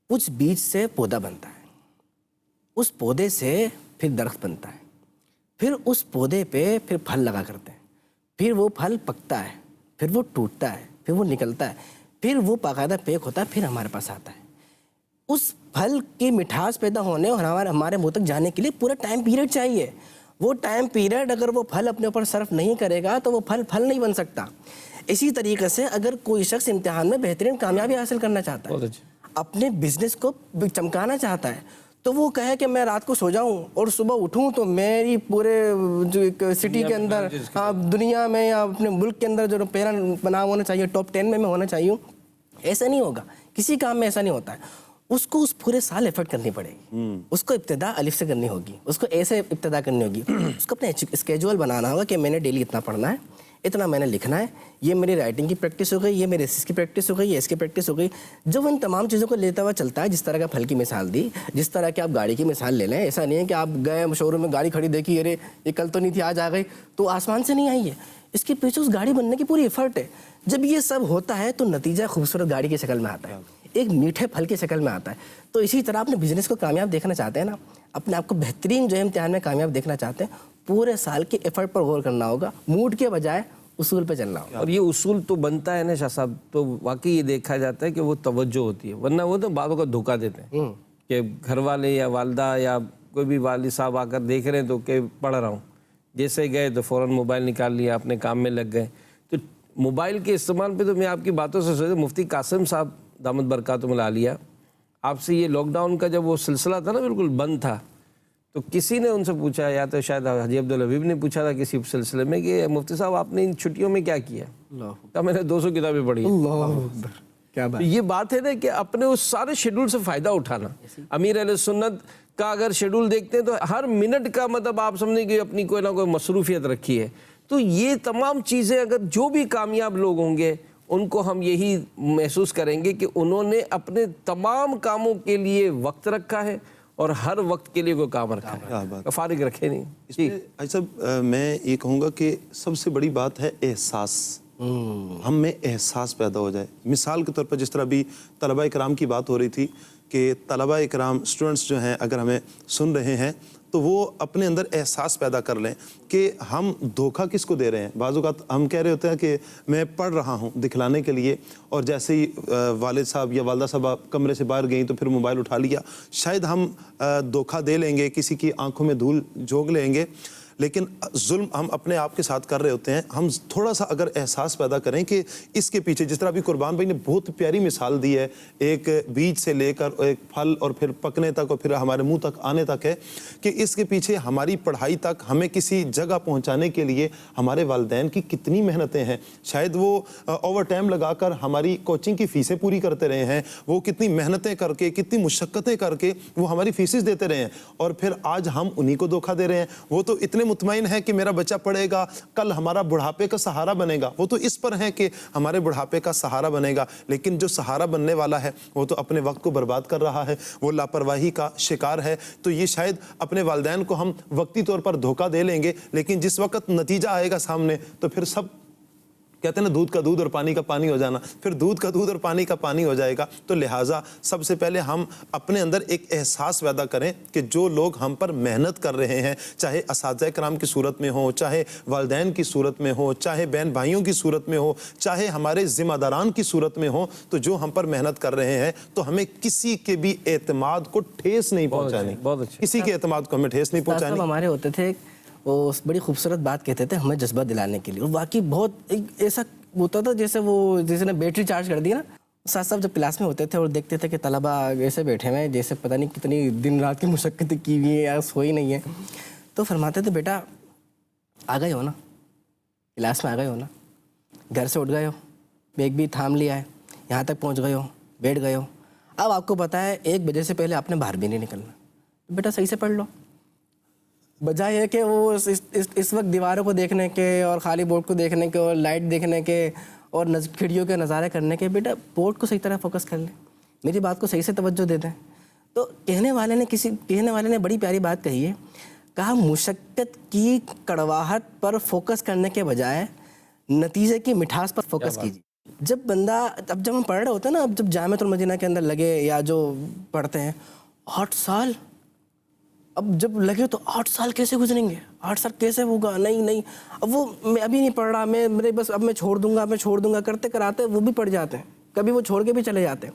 کچھ بیج سے پودا بنتا ہے, اس پودے سے پھر درخت بنتا ہے, پھر اس پودے پہ پھر پھل لگا کرتے ہیں, پھر وہ پھل پکتا ہے, پھر وہ ٹوٹتا ہے, پھر وہ نکلتا ہے, پھر وہ باقاعدہ پیک ہوتا ہے, پھر ہمارے پاس آتا ہے. اس پھل کی مٹھاس پیدا ہونے اور ہمارے منہ تک جانے کے لیے پورا ٹائم پیریڈ چاہیے. وہ ٹائم پیریڈ اگر وہ پھل اپنے اوپر صرف نہیں کرے گا تو وہ پھل نہیں بن سکتا. اسی طریقے سے اگر کوئی شخص امتحان میں بہترین کامیابی حاصل کرنا چاہتا ہے, اپنے بزنس کو چمکانا چاہتا ہے, تو وہ کہے کہ میں رات کو سو جاؤں اور صبح اٹھوں تو میری پورے جو ایک سٹی کے اندر, دنیا میں یا اپنے ملک کے اندر جو پہلا بنا ہونا چاہیے, ٹاپ 10 میں ہونا چاہیے. ایسا نہیں ہوگا, کسی کام میں ایسا نہیں ہوتا ہے. اس کو اس پورے سال ایفرٹ کرنی پڑے گی, اس کو ابتدا الف سے کرنی ہوگی, اس کو ایسے ابتدا کرنی ہوگی. اس کو اپنے اسکیجول بنانا ہوگا کہ میں نے ڈیلی اتنا پڑھنا ہے, اتنا میں نے لکھنا ہے, یہ میری رائٹنگ کی پریکٹس ہو گئی, یہ میری اس کی پریکٹس ہو گئی, یہ اس کی پریکٹس ہو گئی. جب ان تمام چیزوں کو لیتا ہوا چلتا ہے, جس طرح کا پھل کی مثال دی, جس طرح کہ آپ گاڑی کی مثال لے لیں, ایسا نہیں ہے کہ آپ گئے شو روم میں گاڑی کھڑی دیکھی, ارے یہ کل تو نہیں تھی آج آ گئی, تو آسمان سے نہیں آئی ہے. اس کے پیچھے اس گاڑی بننے کی پوری ایفرٹ ہے. جب یہ سب ہوتا ہے تو نتیجہ خوبصورت گاڑی کی شکل میں آتا ہے, ایک میٹھے پھل کی شکل میں آتا ہے. تو اسی طرح اپنے بزنس کو کامیاب دیکھنا چاہتے ہیں نا, اپنے آپ کو بہترین جو ہے امتحان میں کامیاب دیکھنا چاہتے ہیں, پورے سال کے ایفرٹ پر غور کرنا ہوگا, موڈ کے بجائے اصول پہ چلنا ہوگا. اور یہ اصول تو بنتا ہے نا شاہ صاحب, تو واقعی یہ دیکھا جاتا ہے کہ وہ توجہ ہوتی ہے, ورنہ وہ تو بعضوں کو دھوکہ دیتے ہیں کہ گھر والے یا والدہ یا کوئی بھی والد صاحب آ کر دیکھ رہے ہیں تو کہ پڑھ رہا ہوں, جیسے گئے تو فوراً موبائل نکال لیا, اپنے کام میں لگ گئے. تو موبائل کے استعمال پہ تو میں آپ کی باتوں سے سوچا, مفتی قاسم صاحب دامت برکاتہم العالیہ, آپ سے یہ لاک ڈاؤن کا جب وہ سلسلہ تھا نا بالکل بند تھا, تو کسی نے ان سے پوچھا, یا تو شاید حاجی عبدالحبیب نے پوچھا تھا کسی سلسلے میں کہ مفتی صاحب آپ نے ان چھٹیوں میں کیا کیا؟ کہا میں نے 200 کتابیں پڑھی. کیا بات, یہ بات ہے نا کہ اپنے اس سارے شیڈول سے فائدہ اٹھانا. امیر اہل سنت کا اگر شیڈول دیکھتے ہیں تو ہر منٹ کا مطلب آپ سمجھیں کہ اپنی کوئی نہ کوئی مصروفیت رکھی ہے. تو یہ تمام چیزیں اگر جو بھی کامیاب لوگ ہوں گے ان کو ہم یہی محسوس کریں گے کہ انہوں نے اپنے تمام کاموں کے لیے وقت رکھا ہے اور ہر وقت کے لیے کوئی کام رکھا ہے, فارغ رکھے نہیں. اس میں بھائی صاحب میں یہ کہوں گا کہ سب سے بڑی بات ہے احساس, ہم میں احساس پیدا ہو جائے. مثال کے طور پر جس طرح بھی طلبہ اکرام کی بات ہو رہی تھی کہ طلبہ اکرام اسٹوڈنٹس جو ہیں اگر ہمیں سن رہے ہیں تو وہ اپنے اندر احساس پیدا کر لیں کہ ہم دھوکہ کس کو دے رہے ہیں. بعض اوقات ہم کہہ رہے ہوتے ہیں کہ میں پڑھ رہا ہوں دکھلانے کے لیے, اور جیسے ہی والد صاحب یا والدہ صاحب کمرے سے باہر گئیں تو پھر موبائل اٹھا لیا. شاید ہم دھوکہ دے لیں گے, کسی کی آنکھوں میں دھول جھونک لیں گے, لیکن ظلم ہم اپنے آپ کے ساتھ کر رہے ہوتے ہیں. ہم تھوڑا سا اگر احساس پیدا کریں کہ اس کے پیچھے, جس طرح ابھی قربان بھائی نے بہت پیاری مثال دی ہے, ایک بیج سے لے کر ایک پھل اور پھر پکنے تک اور پھر ہمارے منہ تک آنے تک ہے, کہ اس کے پیچھے ہماری پڑھائی تک, ہمیں کسی جگہ پہنچانے کے لیے ہمارے والدین کی کتنی محنتیں ہیں. شاید وہ اوور ٹائم لگا کر ہماری کوچنگ کی فیسیں پوری کرتے رہے ہیں, وہ کتنی محنتیں کر کے, کتنی مشقتیں کر کے وہ ہماری فیسز دیتے رہے ہیں, اور پھر آج ہم انہی کو دھوکہ دے رہے ہیں. وہ تو اتنے مطمئن ہے کہ میرا بچہ پڑھے گا, کل ہمارا بڑھاپے کا سہارا بنے گا, وہ تو اس پر ہے کہ ہمارے بڑھاپے کا سہارا بنے گا, لیکن جو سہارا بننے والا ہے وہ تو اپنے وقت کو برباد کر رہا ہے, وہ لاپرواہی کا شکار ہے. تو یہ شاید اپنے والدین کو ہم وقتی طور پر دھوکہ دے لیں گے, لیکن جس وقت نتیجہ آئے گا سامنے تو پھر سب کہتے ہیں نا دودھ کا دودھ اور پانی کا پانی ہو جانا, پھر دودھ کا دودھ اور پانی کا پانی ہو جائے گا. تو لہٰذا سب سے پہلے ہم اپنے اندر ایک احساس پیدا کریں کہ جو لوگ ہم پر محنت کر رہے ہیں, چاہے اساتذہ کرام کی صورت میں ہوں, چاہے والدین کی صورت میں ہوں, چاہے بہن بھائیوں کی صورت میں ہوں, چاہے ہمارے ذمہ داران کی صورت میں ہوں, تو جو ہم پر محنت کر رہے ہیں تو ہمیں کسی کے بھی اعتماد کو ٹھیس نہیں پہنچانی, کسی کے اعتماد کو ہمیں ٹھیس نہیں پہنچانی. ہمارے ہوتے تھے وہ بڑی خوبصورت بات کہتے تھے ہمیں جذبہ دلانے کے لیے, اور واقعی بہت ایسا ہوتا تھا جیسے وہ جیسے نے بیٹری چارج کر دی نا. ساتھ ساتھ جب کلاس میں ہوتے تھے اور دیکھتے تھے کہ طلبہ ایسے بیٹھے ہوئے ہیں جیسے پتہ نہیں کتنی دن رات کی مشقت کی ہوئی ہے یا سوئی نہیں ہے, تو فرماتے تھے بیٹا آ گئے ہو نا, کلاس میں آ گئے ہو نا, گھر سے اٹھ گئے ہو, بیگ بھی تھام لیا ہے, یہاں تک پہنچ گئے ہو, بیٹھ گئے ہو, اب آپ کو پتہ ہے 1 بجے سے پہلے آپ نے باہر بھی نہیں نکلنا, بیٹا صحیح سے پڑھ لو. بجائے ہے کہ وہ اس وقت دیواروں کو دیکھنے کے اور خالی بورڈ کو دیکھنے کے اور لائٹ دیکھنے کے اور کھڑکیوں کے نظارے کرنے کے, بیٹا بورڈ کو صحیح طرح فوکس کر لیں, میری بات کو صحیح سے توجہ دے دیں. تو کہنے والے نے بڑی پیاری بات کہی ہے, کہا مشقت کی کڑواہٹ پر فوکس کرنے کے بجائے نتیجے کی مٹھاس پر فوکس کیجیے. جب ہم پڑھ رہے ہوتے ہیں نا, اب جب جامعۃ المدینہ کے اندر لگے یا جو پڑھتے ہیں 8 سال, اب جب لگے تو 8 سال کیسے گزریں گے, 8 سال کیسے ہوگا, نہیں اب وہ میں ابھی نہیں پڑھ رہا, میرے بس اب میں چھوڑ دوں گا کرتے کراتے وہ بھی پڑھ جاتے ہیں, کبھی وہ چھوڑ کے بھی چلے جاتے ہیں.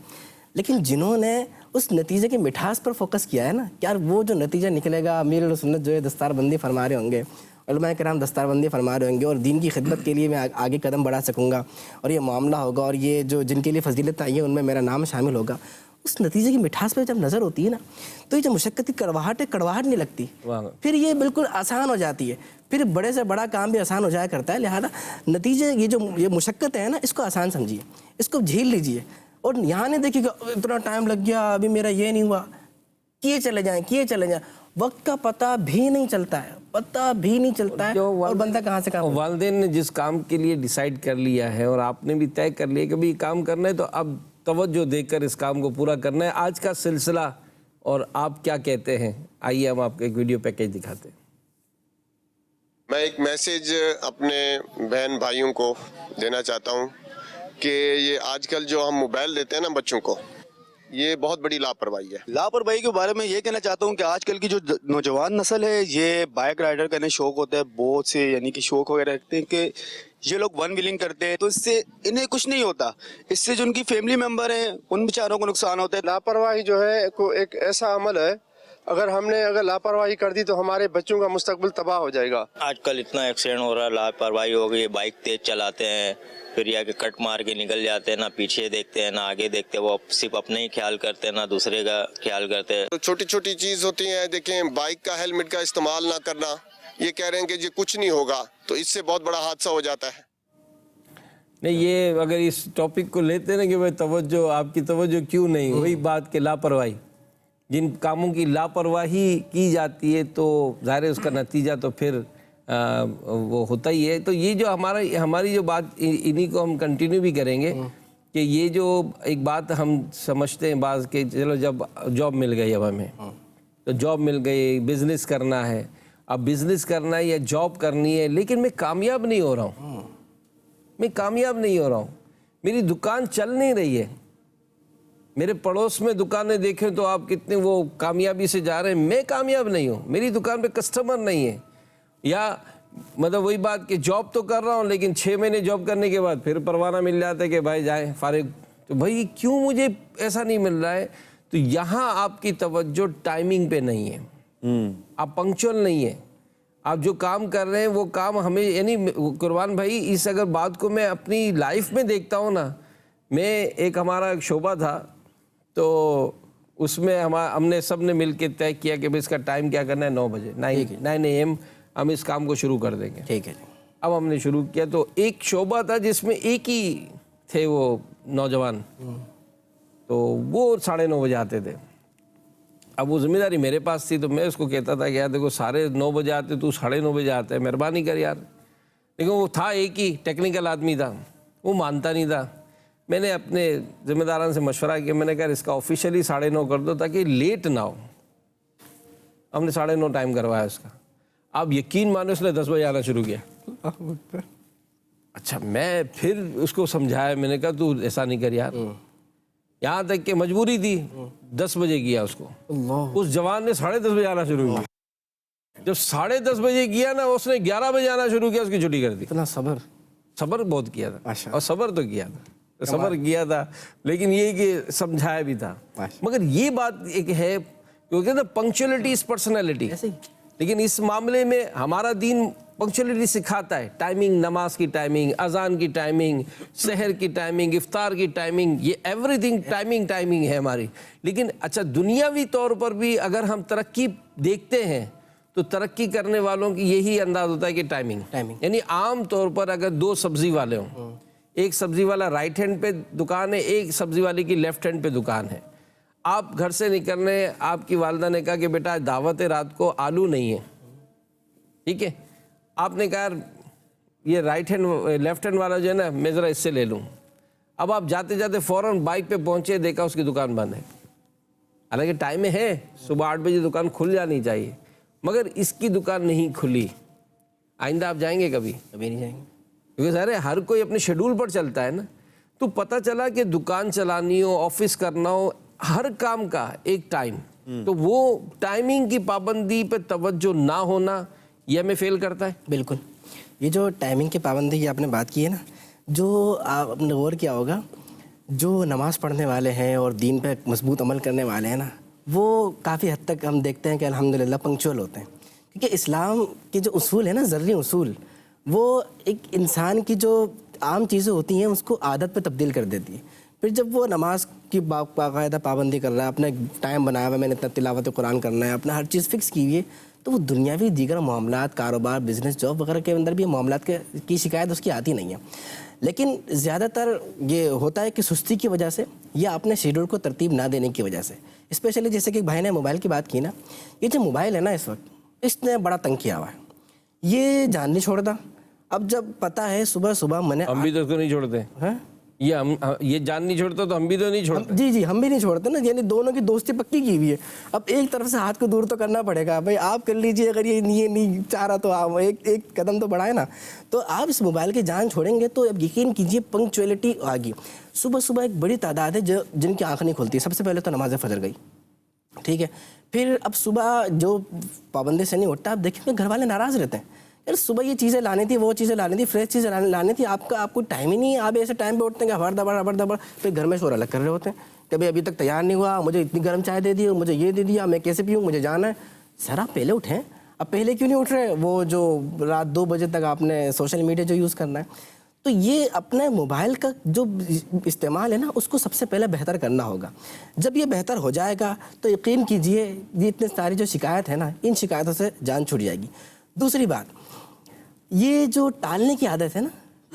لیکن جنہوں نے اس نتیجے کی مٹھاس پر فوکس کیا ہے نا, یار وہ جو نتیجہ نکلے گا, امیر السنت جو ہے دستار بندی فرما رہے ہوں گے, علماء کرام دستار بندی فرما رہے ہوں گے, اور دین کی خدمت کے لیے میں آگے قدم بڑھا سکوں گا, اور یہ معاملہ ہوگا, اور یہ جو جن کے لیے فضیلت آئی ہے ان میں میرا نام شامل ہوگا. اس نتیجے کی مٹھاس پہ جب نظر ہوتی ہے نا, تو یہ جو مشقت کی کڑواہٹ نہیں لگتی, پھر یہ بالکل آسان ہو جاتی ہے, پھر بڑے سے بڑا کام بھی آسان ہو جایا کرتا ہے. لہذا نتیجے یہ مشقت ہے نا, اس کو آسان سمجھیے, اس کو جھیل لیجیے, اور یہاں نہیں دیکھیے کہ اتنا ٹائم لگ گیا, ابھی میرا یہ نہیں ہوا, کیے چلے جائیں, وقت کا پتہ بھی نہیں چلتا ہے, اور بندہ کہاں سے کام. والدین نے جس کام کے لیے ڈیسائیڈ کر لیا ہے اور آپ نے بھی طے کر لیا کہ یہ کام کرنا ہے, تو اب توجہ دے کر اس کام کو پورا کرنا ہے. آج کا سلسلہ اور آپ کیا کہتے ہیں, آئیے ہم آپ کو ایک ویڈیو پیکیج دکھاتے ہیں. میں ایک میسیج اپنے بہن بھائیوں کو دینا چاہتا ہوں کہ یہ آج کل جو ہم موبائل دیتے ہیں نا بچوں کو, یہ بہت بڑی لاپرواہی ہے. لاپرواہی کے بارے میں یہ کہنا چاہتا ہوں کہ آج کل کی جو نوجوان نسل ہے, یہ بائک رائڈر کرنے شوق ہوتا ہے, بہت سے یعنی کہ شوق وغیرہ رکھتے ہیں کہ یہ لوگ ون ویلنگ کرتے ہیں, تو اس سے انہیں کچھ نہیں ہوتا, اس سے جو ان کی فیملی ممبر ہیں ان بیچاروں کو نقصان ہوتا ہے. لاپرواہی جو ہے ایک ایسا عمل ہے, اگر لاپرواہی کر دی تو ہمارے بچوں کا مستقبل تباہ ہو جائے گا. آج کل اتنا ایکسیڈنٹ ہو رہا ہے, لاپرواہی ہو گئی, بائک تیز چلاتے ہیں, پھر یا کہ کٹ مار کے نکل جاتے ہیں, نہ پیچھے دیکھتے ہیں نہ آگے دیکھتے, وہ صرف اپنے ہی خیال کرتے ہیں, نہ دوسرے کا خیال کرتے ہیں. چھوٹی چھوٹی چیز ہوتی ہیں, دیکھیں بائک کا ہیلمٹ کا استعمال نہ کرنا, یہ کہہ رہے ہیں کہ یہ کچھ نہیں ہوگا, تو اس سے بہت بڑا حادثہ ہو جاتا ہے. نہیں, یہ اگر اس ٹاپک کو لیتے نا کہ بھائی توجہ, آپ کی توجہ کیوں نہیں, وہی بات کہ لاپرواہی, جن کاموں کی لاپرواہی کی جاتی ہے تو ظاہر ہے اس کا نتیجہ تو پھر وہ ہوتا ہی ہے. تو یہ جو ہماری جو بات, انہی کو ہم کنٹینیو بھی کریں گے کہ یہ جو ایک بات ہم سمجھتے ہیں بعض کہ چلو جب جاب مل گئی, اب ہمیں تو جاب مل گئی, بزنس کرنا ہے, اب بزنس کرنا ہے یا جاب کرنی ہے, لیکن میں کامیاب نہیں ہو رہا ہوں, میری دکان چل نہیں رہی ہے, میرے پڑوس میں دکانیں دیکھیں تو آپ کتنے وہ کامیابی سے جا رہے ہیں, میں کامیاب نہیں ہوں, میری دکان پہ کسٹمر نہیں ہے. یا مطلب وہی بات کہ جاب تو کر رہا ہوں لیکن 6 مہینے جاب کرنے کے بعد پھر پروانہ مل جاتا ہے کہ بھائی جائیں فارغ. تو بھائی کیوں مجھے ایسا نہیں مل رہا ہے؟ تو یہاں آپ کی توجہ ٹائمنگ پہ نہیں ہے, آپ پنکچوئل نہیں ہیں. آپ جو کام کر رہے ہیں وہ کام ہمیں, یعنی قربان بھائی اس اگر بات کو میں اپنی لائف میں دیکھتا ہوں نا, میں ایک ہمارا ایک شعبہ تھا تو اس میں ہم نے سب نے مل کے طے کیا کہ اس کا ٹائم کیا کرنا ہے, 9 بجے 9 AM ہم اس کام کو شروع کر دیں گے. ٹھیک ہے جی. اب ہم نے شروع کیا تو ایک شعبہ تھا جس میں ایک ہی تھے وہ نوجوان, تو وہ 9:30 بجے آتے تھے. اب وہ ذمہ داری میرے پاس تھی تو میں اس کو کہتا تھا کہ یار دیکھو 9:30 بجے آتے, تو 9:30 بجے آتا ہے, مہربانی کر یار. لیکن وہ تھا ایک ہی ٹیکنیکل آدمی تھا, وہ مانتا نہیں تھا. میں نے اپنے ذمہ داران سے مشورہ کیا, میں نے کہا اس کا آفیشیلی 9:30 کر دو تاکہ لیٹ نہ ہو. ہم نے 9:30 ٹائم کروایا اس کا. آپ یقین مانو اس نے 10 بجے آنا شروع کیا. اچھا میں پھر اس کو سمجھایا, میں نے کہا تو ایسا نہیں کر یار, یہاں تک کہ مجبوری تھی 10 بجے کیا اس کو. اس جوان نے 10:30 بجے آنا شروع کیا. جب 10:30 بجے کیا نا, اس نے 11 بجے آنا شروع کیا, اس کی چھٹی کر دی. اتنا صبر بہت کیا تھا, اور صبر تو کیا تھا, صبر کیا تھا, لیکن یہ کہ سمجھایا بھی تھا. مگر یہ بات ایک ہے کیونکہ نا پنکچوئلٹی از پرسنالٹی, لیکن اس معاملے میں ہمارا دین پنکچوئلٹی سکھاتا ہے. ٹائمنگ, نماز کی ٹائمنگ, اذان کی ٹائمنگ, سحر کی ٹائمنگ, افطار کی ٹائمنگ, یہ ایوری تھنگ ٹائمنگ ہے ہماری. لیکن اچھا دنیاوی طور پر بھی اگر ہم ترقی دیکھتے ہیں تو ترقی کرنے والوں کی یہی انداز ہوتا ہے کہ ٹائمنگ. یعنی عام طور پر اگر 2 سبزی والے ہوں, ایک سبزی والا رائٹ ہینڈ پہ دکان ہے, ایک سبزی والی کی لیفٹ ہینڈ پہ دکان ہے. آپ گھر سے نکلنے, آپ کی والدہ نے کہا کہ بیٹا دعوت ہے رات کو, آلو نہیں ہے, ٹھیک ہے. آپ نے کہا یہ لیفٹ ہینڈ والا جو ہے نا میں ذرا اس سے لے لوں. اب آپ جاتے جاتے فوراً بائک پہ پہنچے, دیکھا اس کی دکان بند ہے. حالانکہ ٹائم ہے صبح 8 بجے دکان کھل جانی چاہیے, مگر اس کی دکان نہیں کھلی. آئندہ آپ جائیں گے کبھی نہیں جائیں گے, کیونکہ ظاہر ہے ہر کوئی اپنے شیڈول پر چلتا ہے نا. تو پتہ چلا کہ دکان چلانی ہو, آفس کرنا ہو, ہر کام کا ایک ٹائم. تو وہ ٹائمنگ کی پابندی پہ توجہ نہ ہونا یہ ہمیں فیل کرتا ہے. بالکل. یہ جو ٹائمنگ کی پابندی کی آپ نے بات کی ہے نا, جو آپ نے غور کیا ہوگا, جو نماز پڑھنے والے ہیں اور دین پہ مضبوط عمل کرنے والے ہیں نا, وہ کافی حد تک ہم دیکھتے ہیں کہ الحمدللہ پنکچوئل ہوتے ہیں. کیونکہ اسلام کے جو اصول ہیں نا, ذرعی اصول, وہ ایک انسان کی جو عام چیزیں ہوتی ہیں اس کو عادت پہ تبدیل کر دیتی ہے. پھر جب وہ نماز کی باقاعدہ پابندی کر رہا ہے, اپنا ٹائم بنایا ہوا ہے, میں نے اتنا تلاوت قرآن کرنا ہے, اپنا ہر چیز فکس کی ہوئی ہے, تو وہ دنیاوی دیگر معاملات, کاروبار, بزنس, جاب وغیرہ کے اندر بھی معاملات کی شکایت اس کی آتی نہیں ہے. لیکن زیادہ تر یہ ہوتا ہے کہ سستی کی وجہ سے یا اپنے شیڈول کو ترتیب نہ دینے کی وجہ سے. اسپیشلی جیسے کہ بھائی نے موبائل کی بات کی نا, یہ جو موبائل ہے نا اس وقت, اس نے بڑا تنگ کیا ہوا ہے, یہ جان نہیں چھوڑتا. اب جب پتہ ہے صبح میں نے, ہم بھی تو اس کو نہیں چھوڑتے, یہ جان نہیں چھوڑتا تو ہم بھی تو نہیں چھوڑتے. جی ہم بھی نہیں چھوڑتے نا, یعنی دونوں کی دوستی پکی کی ہوئی ہے. اب ایک طرف سے ہاتھ کو دور تو کرنا پڑے گا, بھائی آپ کر لیجئے, اگر یہ نہیں چاہ رہا تو آپ ایک قدم تو بڑھائے نا. تو آپ اس موبائل کی جان چھوڑیں گے تو اب یقین کیجئے پنکچوئلٹی آ گئی. صبح ایک بڑی تعداد ہے جن کی آنکھ نہیں کھلتی. سب سے پہلے تو نماز فجر گئی, ٹھیک ہے. پھر اب صبح جو پابندی سے نہیں اٹھتا, آپ دیکھیں کہ گھر والے ناراض رہتے ہیں, یار صبح یہ چیزیں لانی تھی, وہ چیزیں لانی تھی, فریش چیزیں لانی تھی, آپ کو ٹائم ہی نہیں ہے. آپ ایسے ٹائم پہ اٹھتے ہیں کہ ہبڑ دبڑ, پھر گھر میں شور الگ کر رہے ہوتے ہیں کہ بھائی ابھی تک تیار نہیں ہوا, مجھے اتنی گرم چائے دے دی, مجھے یہ دے دیا, میں کیسے پیوں, مجھے جانا ہے. سر آپ پہلے اٹھیں. اب پہلے کیوں نہیں اٹھ رہے؟ وہ جو رات 2 بجے تک آپ نے سوشل میڈیا جو یوز کرنا ہے, تو یہ اپنے موبائل کا جو استعمال ہے نا, اس کو سب سے پہلے بہتر کرنا ہوگا. جب یہ بہتر ہو جائے گا تو یقین کیجئے یہ اتنے ساری جو شکایت ہے نا, ان شکایتوں سے جان چھوٹ جائے گی. دوسری بات, یہ جو ٹالنے کی عادت ہے نا,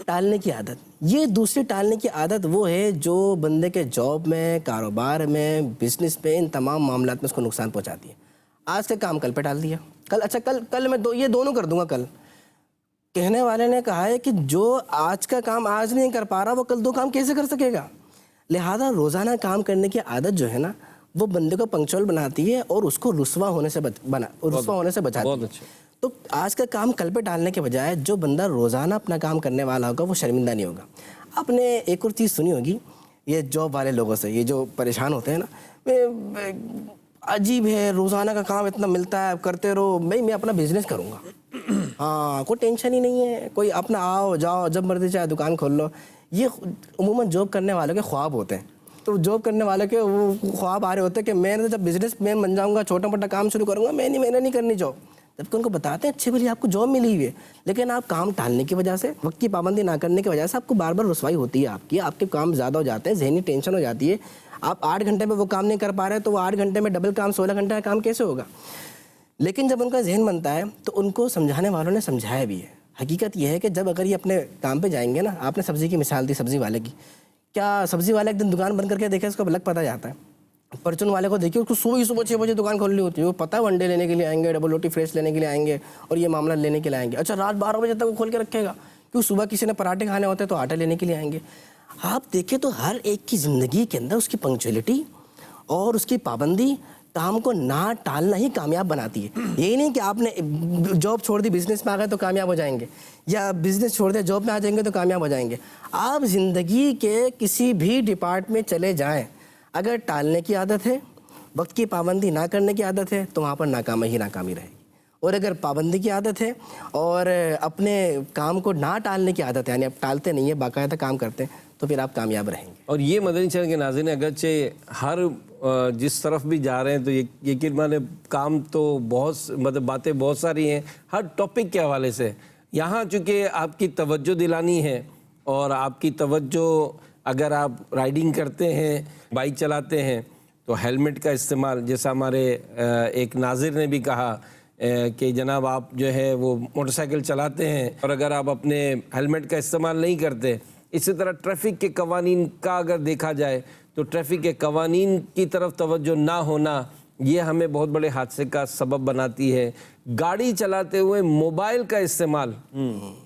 ٹالنے کی عادت, یہ دوسری ٹالنے کی عادت وہ ہے جو بندے کے جاب میں, کاروبار میں, بزنس پہ, ان تمام معاملات میں اس کو نقصان پہنچاتی ہے. آج کا کام کل پہ ٹال دیا, کل میں یہ دونوں کر دوں گا. کل کہنے والے نے کہا ہے کہ جو آج کا کام آج نہیں کر پا رہا وہ کل 2 کام کیسے کر سکے گا. لہذا روزانہ کام کرنے کی عادت جو ہے نا, وہ بندے کو پنکچوئل بناتی ہے اور اس کو رسوا ہونے سے بچاتی ہے. تو آج کا کام کل پہ ڈالنے کے بجائے جو بندہ روزانہ اپنا کام کرنے والا ہوگا وہ شرمندہ نہیں ہوگا. آپ نے ایک اور چیز سنی ہوگی یہ جاب والے لوگوں سے، یہ جو پریشان ہوتے ہیں نا، عجیب ہے، روزانہ کا کام اتنا ملتا ہے، کرتے رہو، میں اپنا بزنس کروں گا، ہاں کوئی ٹینشن ہی نہیں ہے، کوئی اپنا آؤ جاؤ جب مرضی چاہے دکان کھول لو. یہ عموماً جاب کرنے والوں کے خواب ہوتے ہیں. تو جاب کرنے والوں کے وہ خواب آ رہے ہوتے ہیں کہ میں جب بزنس مین بن جاؤں گا، چھوٹا موٹا کام شروع کروں گا، میں نہیں کرنی جاب. جبکہ ان کو بتاتے ہیں اچھی بھلی آپ کو جاب ملی ہوئی ہے، لیکن آپ کام ٹالنے کی وجہ سے، وقت کی پابندی نہ کرنے کی وجہ سے آپ کو بار بار رسوائی ہوتی ہے، آپ کے کام زیادہ ہو جاتے ہیں، ذہنی ٹینشن ہو جاتی ہے. آپ 8 گھنٹے میں وہ کام نہیں کر پا رہے تو وہ 8 گھنٹے میں ڈبل کام 16 گھنٹے کا کام کیسے ہوگا؟ لیکن جب ان کا ذہن بنتا ہے تو ان کو سمجھانے والوں نے سمجھایا بھی ہے. حقیقت یہ ہے کہ جب اگر یہ اپنے کام پہ جائیں گے نا، آپ نے سبزی کی مثال دی، سبزی والے کی، کیا سبزی والا ایک دن دکان بند کر کے دیکھے، اس کو لگ پتہ جاتا ہے. پرچون والے کو دیکھیے، اس کو صبح 6 بجے دکان کھولنی ہوتی ہے، وہ پتہ ہے وہ انڈے لینے کے لیے آئیں گے، ڈبل روٹی فریش لینے کے لیے آئیں گے اور یہ معاملہ لینے کے لیے آئیں گے. اچھا رات 12 بجے تک وہ کھول کے رکھے گا، کیونکہ صبح کسی نے پراٹھے کھانے ہوتے ہیں تو آٹا لینے کے لیے آئیں گے. آپ دیکھیں تو ہر ایک کی زندگی کے اندر اس کی پنکچوئلٹی اور اس کی پابندی کام کو نہ ٹالنا ہی کامیاب بناتی ہے. یہی نہیں کہ آپ نے جاب چھوڑ دی، بزنس میں آ گئے تو کامیاب ہو جائیں گے، یا بزنس چھوڑ دیا جاب میں آ جائیں گے تو کامیاب ہو جائیں گے. آپ زندگی کے کسی بھی ڈپارٹ میں چلے جائیں، اگر ٹالنے کی عادت ہے، وقت کی پابندی نہ کرنے کی عادت ہے تو وہاں پر ناکامی ہی ناکامی رہے گی. اور اگر پابندی کی عادت ہے اور اپنے کام کو نہ ٹالنے کی عادت ہے، یعنی آپ ٹالتے نہیں ہیں، باقاعدہ کام کرتے ہیں، تو پھر آپ کامیاب رہیں گے. اور یہ مدنی چینل کے ناظرین، اگرچہ ہر جس طرف بھی جا رہے ہیں تو یقین مانے کام تو بہت، مطلب باتیں بہت ساری ہیں ہر ٹاپک کے حوالے سے. یہاں چونکہ آپ کی توجہ دلانی ہے، اور آپ کی توجہ اگر آپ رائڈنگ کرتے ہیں، بائک چلاتے ہیں تو ہیلمٹ کا استعمال، جیسا ہمارے ایک ناظر نے بھی کہا کہ جناب آپ جو ہے وہ موٹر سائیکل چلاتے ہیں اور اگر آپ اپنے ہیلمٹ کا استعمال نہیں کرتے. اسی طرح ٹریفک کے قوانین کا اگر دیکھا جائے تو ٹریفک کے قوانین کی طرف توجہ نہ ہونا یہ ہمیں بہت بڑے حادثے کا سبب بناتی ہے. گاڑی چلاتے ہوئے موبائل کا استعمال،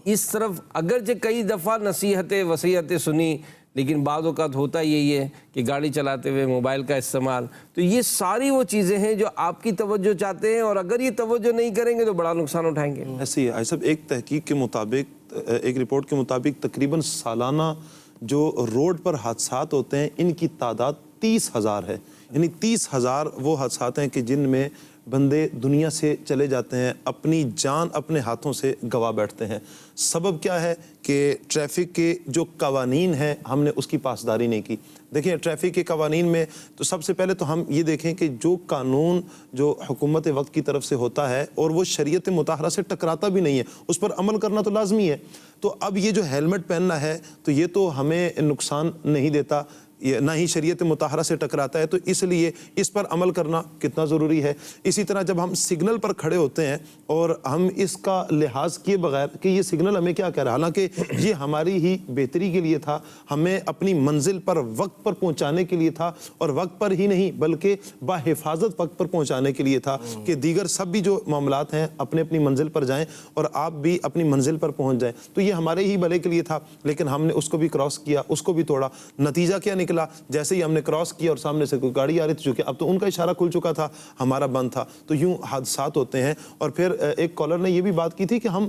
اس طرف اگرچہ کئی دفعہ نصیحتیں وصیتیں سنی، لیکن بعض اوقات ہوتا یہی ہے کہ گاڑی چلاتے ہوئے موبائل کا استعمال. تو یہ ساری وہ چیزیں ہیں جو آپ کی توجہ چاہتے ہیں، اور اگر یہ توجہ نہیں کریں گے تو بڑا نقصان اٹھائیں گے. ایسے ہی صاحب، ایک تحقیق کے مطابق، ایک رپورٹ کے مطابق تقریباً سالانہ جو روڈ پر حادثات ہوتے ہیں ان کی تعداد 30,000 ہے. یعنی 30,000 وہ حادثات ہیں کہ جن میں بندے دنیا سے چلے جاتے ہیں، اپنی جان اپنے ہاتھوں سے گوا بیٹھتے ہیں. سبب کیا ہے کہ ٹریفک کے جو قوانین ہیں ہم نے اس کی پاسداری نہیں کی. دیکھیں ٹریفک کے قوانین میں تو سب سے پہلے تو ہم یہ دیکھیں کہ جو قانون جو حکومت وقت کی طرف سے ہوتا ہے اور وہ شریعت مطہرہ سے ٹکراتا بھی نہیں ہے، اس پر عمل کرنا تو لازمی ہے. تو اب یہ جو ہیلمٹ پہننا ہے تو یہ تو ہمیں نقصان نہیں دیتا، نہ ہی شریعت مطہرہ سے ٹکراتا ہے، تو اس لیے اس پر عمل کرنا کتنا ضروری ہے. اسی طرح جب ہم سگنل پر کھڑے ہوتے ہیں اور ہم اس کا لحاظ کیے بغیر کہ یہ سگنل ہمیں کیا کہہ رہا ہے، حالانکہ یہ ہماری ہی بہتری کے لیے تھا، ہمیں اپنی منزل پر وقت پر پہنچانے کے لیے تھا، اور وقت پر ہی نہیں بلکہ بحفاظت وقت پر پہنچانے کے لیے تھا کہ دیگر سب بھی جو معاملات ہیں اپنے اپنی منزل پر جائیں اور آپ بھی اپنی منزل پر پہنچ جائیں. تو یہ ہمارے ہی بھلے کے لیے تھا، لیکن ہم نے اس کو بھی کراس کیا، اس کو بھی توڑا. نتیجہ کیا نکلا؟ جیسے ہی ہم نے کراس کیا اور سامنے سے کوئی گاڑی آ رہی تھی، چونکہ اب تو ان کا اشارہ کھل چکا تھا، ہمارا بند تھا. تو یوں حادثات ہوتے ہیں. اور پھر ایک کالر نے یہ بھی بات کی تھی کہ ہم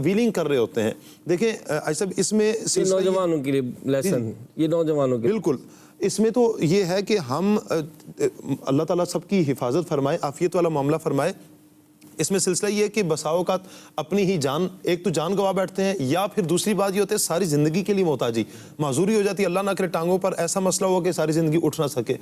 ویلنگ کر رہے ہوتے ہیں. دیکھیں ایسا اس میں نوجوانوں کے لیے لیسن، یہ نوجوانوں کے بالکل اس میں تو یہ ہے کہ ہم اللہ تعالیٰ سب کی حفاظت فرمائے، عافیت والا معاملہ فرمائے. اس میں سلسلہ یہ ہے کہ بسا اوقات اپنی ہی جان، ایک تو جان گوا بیٹھتے ہیں، یا پھر دوسری بات یہ ہوتی ہے ساری زندگی کے لیے محتاجی، معذوری ہو جاتی ہے. اللہ نہ کرے ٹانگوں پر ایسا مسئلہ ہوا کہ ساری زندگی اٹھ نہ سکے.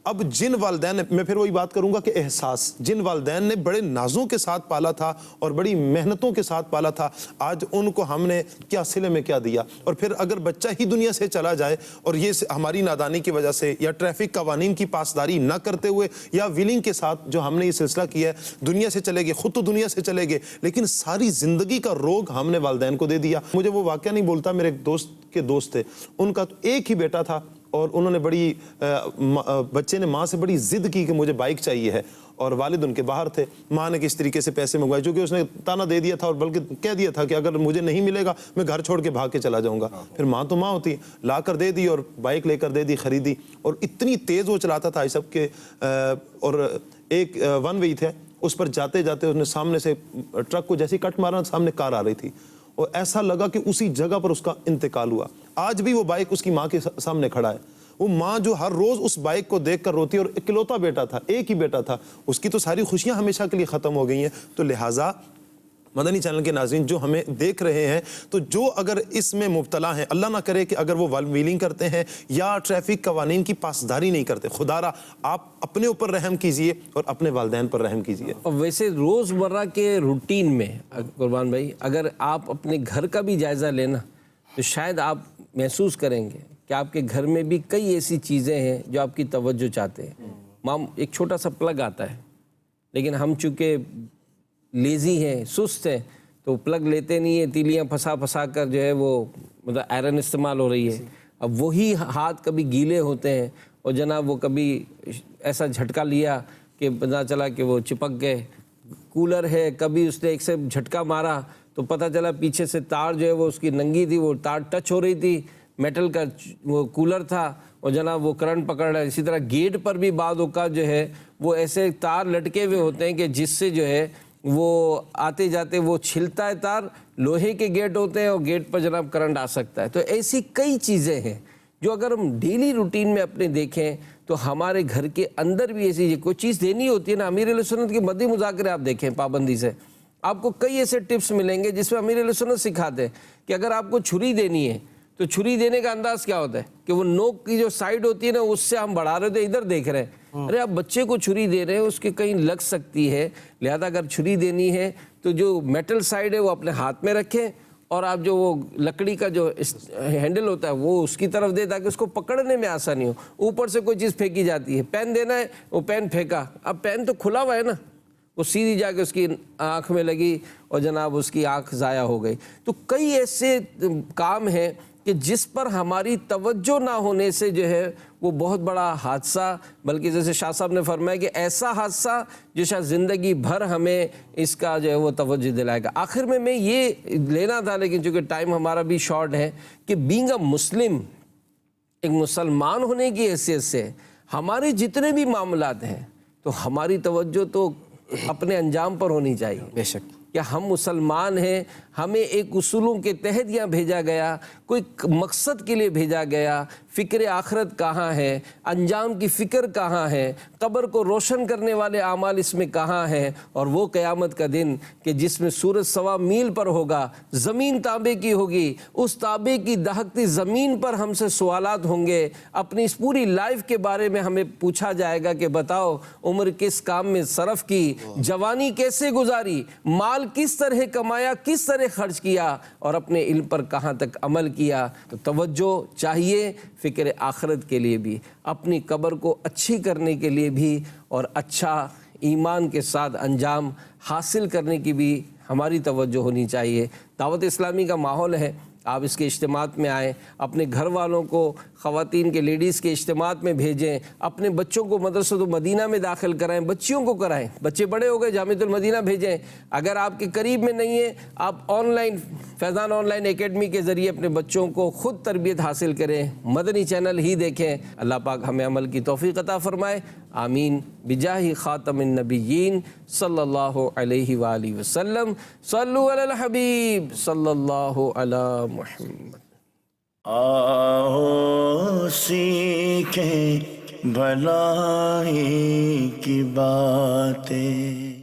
اب جن والدین نے، میں پھر وہی بات کروں گا کہ احساس، جن والدین نے بڑے نازوں کے ساتھ پالا تھا اور بڑی محنتوں کے ساتھ پالا تھا، آج ان کو ہم نے کیا صلے میں کیا دیا. اور پھر اگر بچہ ہی دنیا سے چلا جائے اور یہ ہماری نادانی کی وجہ سے یا ٹریفک قوانین کی پاسداری نہ کرتے ہوئے یا ویلنگ کے ساتھ جو ہم نے یہ سلسلہ کیا ہے، دنیا سے چلے گئے، خود تو دنیا سے چلے گئے لیکن ساری زندگی کا روگ ہم نے والدین کو دے دیا. مجھے وہ واقعہ نہیں بولتا، میرے ایک دوست کے دوست تھے، ان کا تو ایک ہی بیٹا تھا اور انہوں نے بڑی بچے نے ماں سے بڑی ضد کی کہ مجھے بائک چاہیے ہے، اور والد ان کے باہر تھے. ماں نے کس طریقے سے پیسے منگوائے، جو کہ اس نے تانا دے دیا تھا اور بلکہ کہہ دیا تھا کہ اگر مجھے نہیں ملے گا میں گھر چھوڑ کے بھاگ کے چلا جاؤں گا. پھر ماں تو ماں ہوتی، لا کر دے دی اور بائک لے کر دے دی، خریدی. اور اتنی تیز وہ چلاتا تھا سب کے، اور ایک ون وے تھے، اس پر جاتے جاتے اس نے سامنے سے ٹرک کو جیسی کٹ مارا، سامنے کار آ رہی تھی اور ایسا لگا کہ اسی جگہ پر اس کا انتقال ہوا. آج بھی وہ بائک اس کی ماں کے سامنے کھڑا ہے. وہ ماں جو ہر روز اس بائک کو دیکھ کر روتی ہے، اور اکلوتا بیٹا تھا، ایک ہی بیٹا تھا، اس کی تو ساری خوشیاں ہمیشہ کے لیے ختم ہو گئی ہیں. تو لہٰذا مدنی چینل کے ناظرین جو ہمیں دیکھ رہے ہیں، تو جو اگر اس میں مبتلا ہیں، اللہ نہ کرے کہ اگر وہ ویلنگ کرتے ہیں یا ٹریفک قوانین کی پاسداری نہیں کرتے، خدا را آپ اپنے اوپر رحم کیجئے اور اپنے والدین پر رحم کیجئے. اور ویسے روزمرہ کے روٹین میں قربان بھائی اگر آپ اپنے گھر کا بھی جائزہ لینا تو شاید آپ محسوس کریں گے کہ آپ کے گھر میں بھی کئی ایسی چیزیں ہیں جو آپ کی توجہ چاہتے ہیں. ایک چھوٹا سا پلگ آتا ہے، لیکن ہم چونکہ لیزی ہیں، سست ہیں، تو پلگ لیتے نہیں ہیں، تیلیاں پھنسا کر جو ہے وہ مطلب آئرن استعمال ہو رہی ہے. اب وہی ہاتھ کبھی گیلے ہوتے ہیں اور جناب وہ کبھی ایسا جھٹکا لیا کہ پتہ چلا کہ وہ چپک گئے. کولر ہے، کبھی اس نے ایک سے جھٹکا مارا تو پتہ چلا پیچھے سے تار جو ہے وہ اس کی ننگی تھی، وہ تار ٹچ ہو رہی تھی، میٹل کا وہ کولر تھا اور جناب وہ کرنٹ پکڑ رہا ہے. اسی طرح گیٹ پر بھی بعض اوقات جو ہے وہ ایسے تار لٹکے ہوئے ہوتے ہیں کہ جس سے جو ہے وہ آتے جاتے وہ چھلتا ہے تار. لوہے کے گیٹ ہوتے ہیں اور گیٹ پر جناب کرنٹ آ سکتا ہے. تو ایسی کئی چیزیں ہیں جو اگر ہم ڈیلی روٹین میں اپنے دیکھیں تو ہمارے گھر کے اندر بھی ایسی کوئی چیز دینی ہوتی ہے نا. امیر علیہ سنت کے مدی مذاکرے آپ دیکھیں پابندی سے، آپ کو کئی ایسے ٹپس ملیں گے جس میں امیر علیہ سنت سکھاتے ہیں کہ اگر آپ کو چھری دینی ہے تو چھری دینے کا انداز کیا ہوتا ہے کہ وہ نوک کی جو سائیڈ ہوتی ہے نا اس سے ہم بڑھا رہے تھے، ادھر دیکھ رہے ہیں، ارے آپ بچے کو چھری دے رہے ہیں اس کے کہیں لگ سکتی ہے، لہذا اگر چھری دینی ہے تو جو میٹل سائیڈ ہے وہ اپنے ہاتھ میں رکھیں اور آپ جو وہ لکڑی کا جو ہینڈل ہوتا ہے وہ اس کی طرف دے تاکہ اس کو پکڑنے میں آسانی ہو. اوپر سے کوئی چیز پھینکی جاتی ہے، پین دینا ہے، وہ پین پھینکا، اب پین تو کھلا ہوا ہے نا، وہ سیدھی جا کے اس کی آنکھ میں لگی اور جناب اس کی آنکھ ضائع ہو گئی. تو کئی ایسے کام ہیں کہ جس پر ہماری توجہ نہ ہونے سے جو ہے وہ بہت بڑا حادثہ، بلکہ جیسے شاہ صاحب نے فرمایا کہ ایسا حادثہ جو شاید زندگی بھر ہمیں اس کا جو ہے وہ توجہ دلائے گا. آخر میں یہ لینا تھا، لیکن چونکہ ٹائم ہمارا بھی شارٹ ہے، کہ بینگ اے مسلم، ایک مسلمان ہونے کی حیثیت سے ہمارے جتنے بھی معاملات ہیں تو ہماری توجہ تو اپنے انجام پر ہونی چاہیے. بے شک کہ ہم مسلمان ہیں، ہمیں ایک اصولوں کے تحت یہاں بھیجا گیا، کوئی مقصد کے لیے بھیجا گیا. فکر آخرت کہاں ہے، انجام کی فکر کہاں ہے، قبر کو روشن کرنے والے اعمال اس میں کہاں ہیں، اور وہ قیامت کا دن کہ جس میں سورج 1.25 میل پر ہوگا، زمین تابے کی ہوگی، اس تابے کی دہکتی زمین پر ہم سے سوالات ہوں گے. اپنی اس پوری لائف کے بارے میں ہمیں پوچھا جائے گا کہ بتاؤ عمر کس کام میں صرف کی، جوانی کیسے گزاری، مال کس طرح کمایا، کس طرح خرچ کیا، اور اپنے علم پر کہاں تک عمل کیا. تو توجہ چاہیے فکر آخرت کے لیے بھی، اپنی قبر کو اچھی کرنے کے لیے بھی، اور اچھا ایمان کے ساتھ انجام حاصل کرنے کی بھی ہماری توجہ ہونی چاہیے. دعوت اسلامی کا ماحول ہے، آپ اس کے اجتماعات میں آئیں، اپنے گھر والوں کو خواتین کے لیڈیز کے اجتماعات میں بھیجیں، اپنے بچوں کو مدرسۃ المدینہ میں داخل کرائیں، بچیوں کو کرائیں. بچے بڑے ہو گئے جامعۃ المدینہ بھیجیں. اگر آپ کے قریب میں نہیں ہے، آپ on line Faizan on line academy کے ذریعے اپنے بچوں کو خود تربیت حاصل کریں، مدنی چینل ہی دیکھیں. اللہ پاک ہمیں عمل کی توفیق عطا فرمائے. آمین بجاہ خاتم النبیین صلی اللہ علیہ وآلہ وسلم. صلو علی الحبیب صلی اللہ علی محمد. آؤ سیکھیں بھلائی کی باتیں.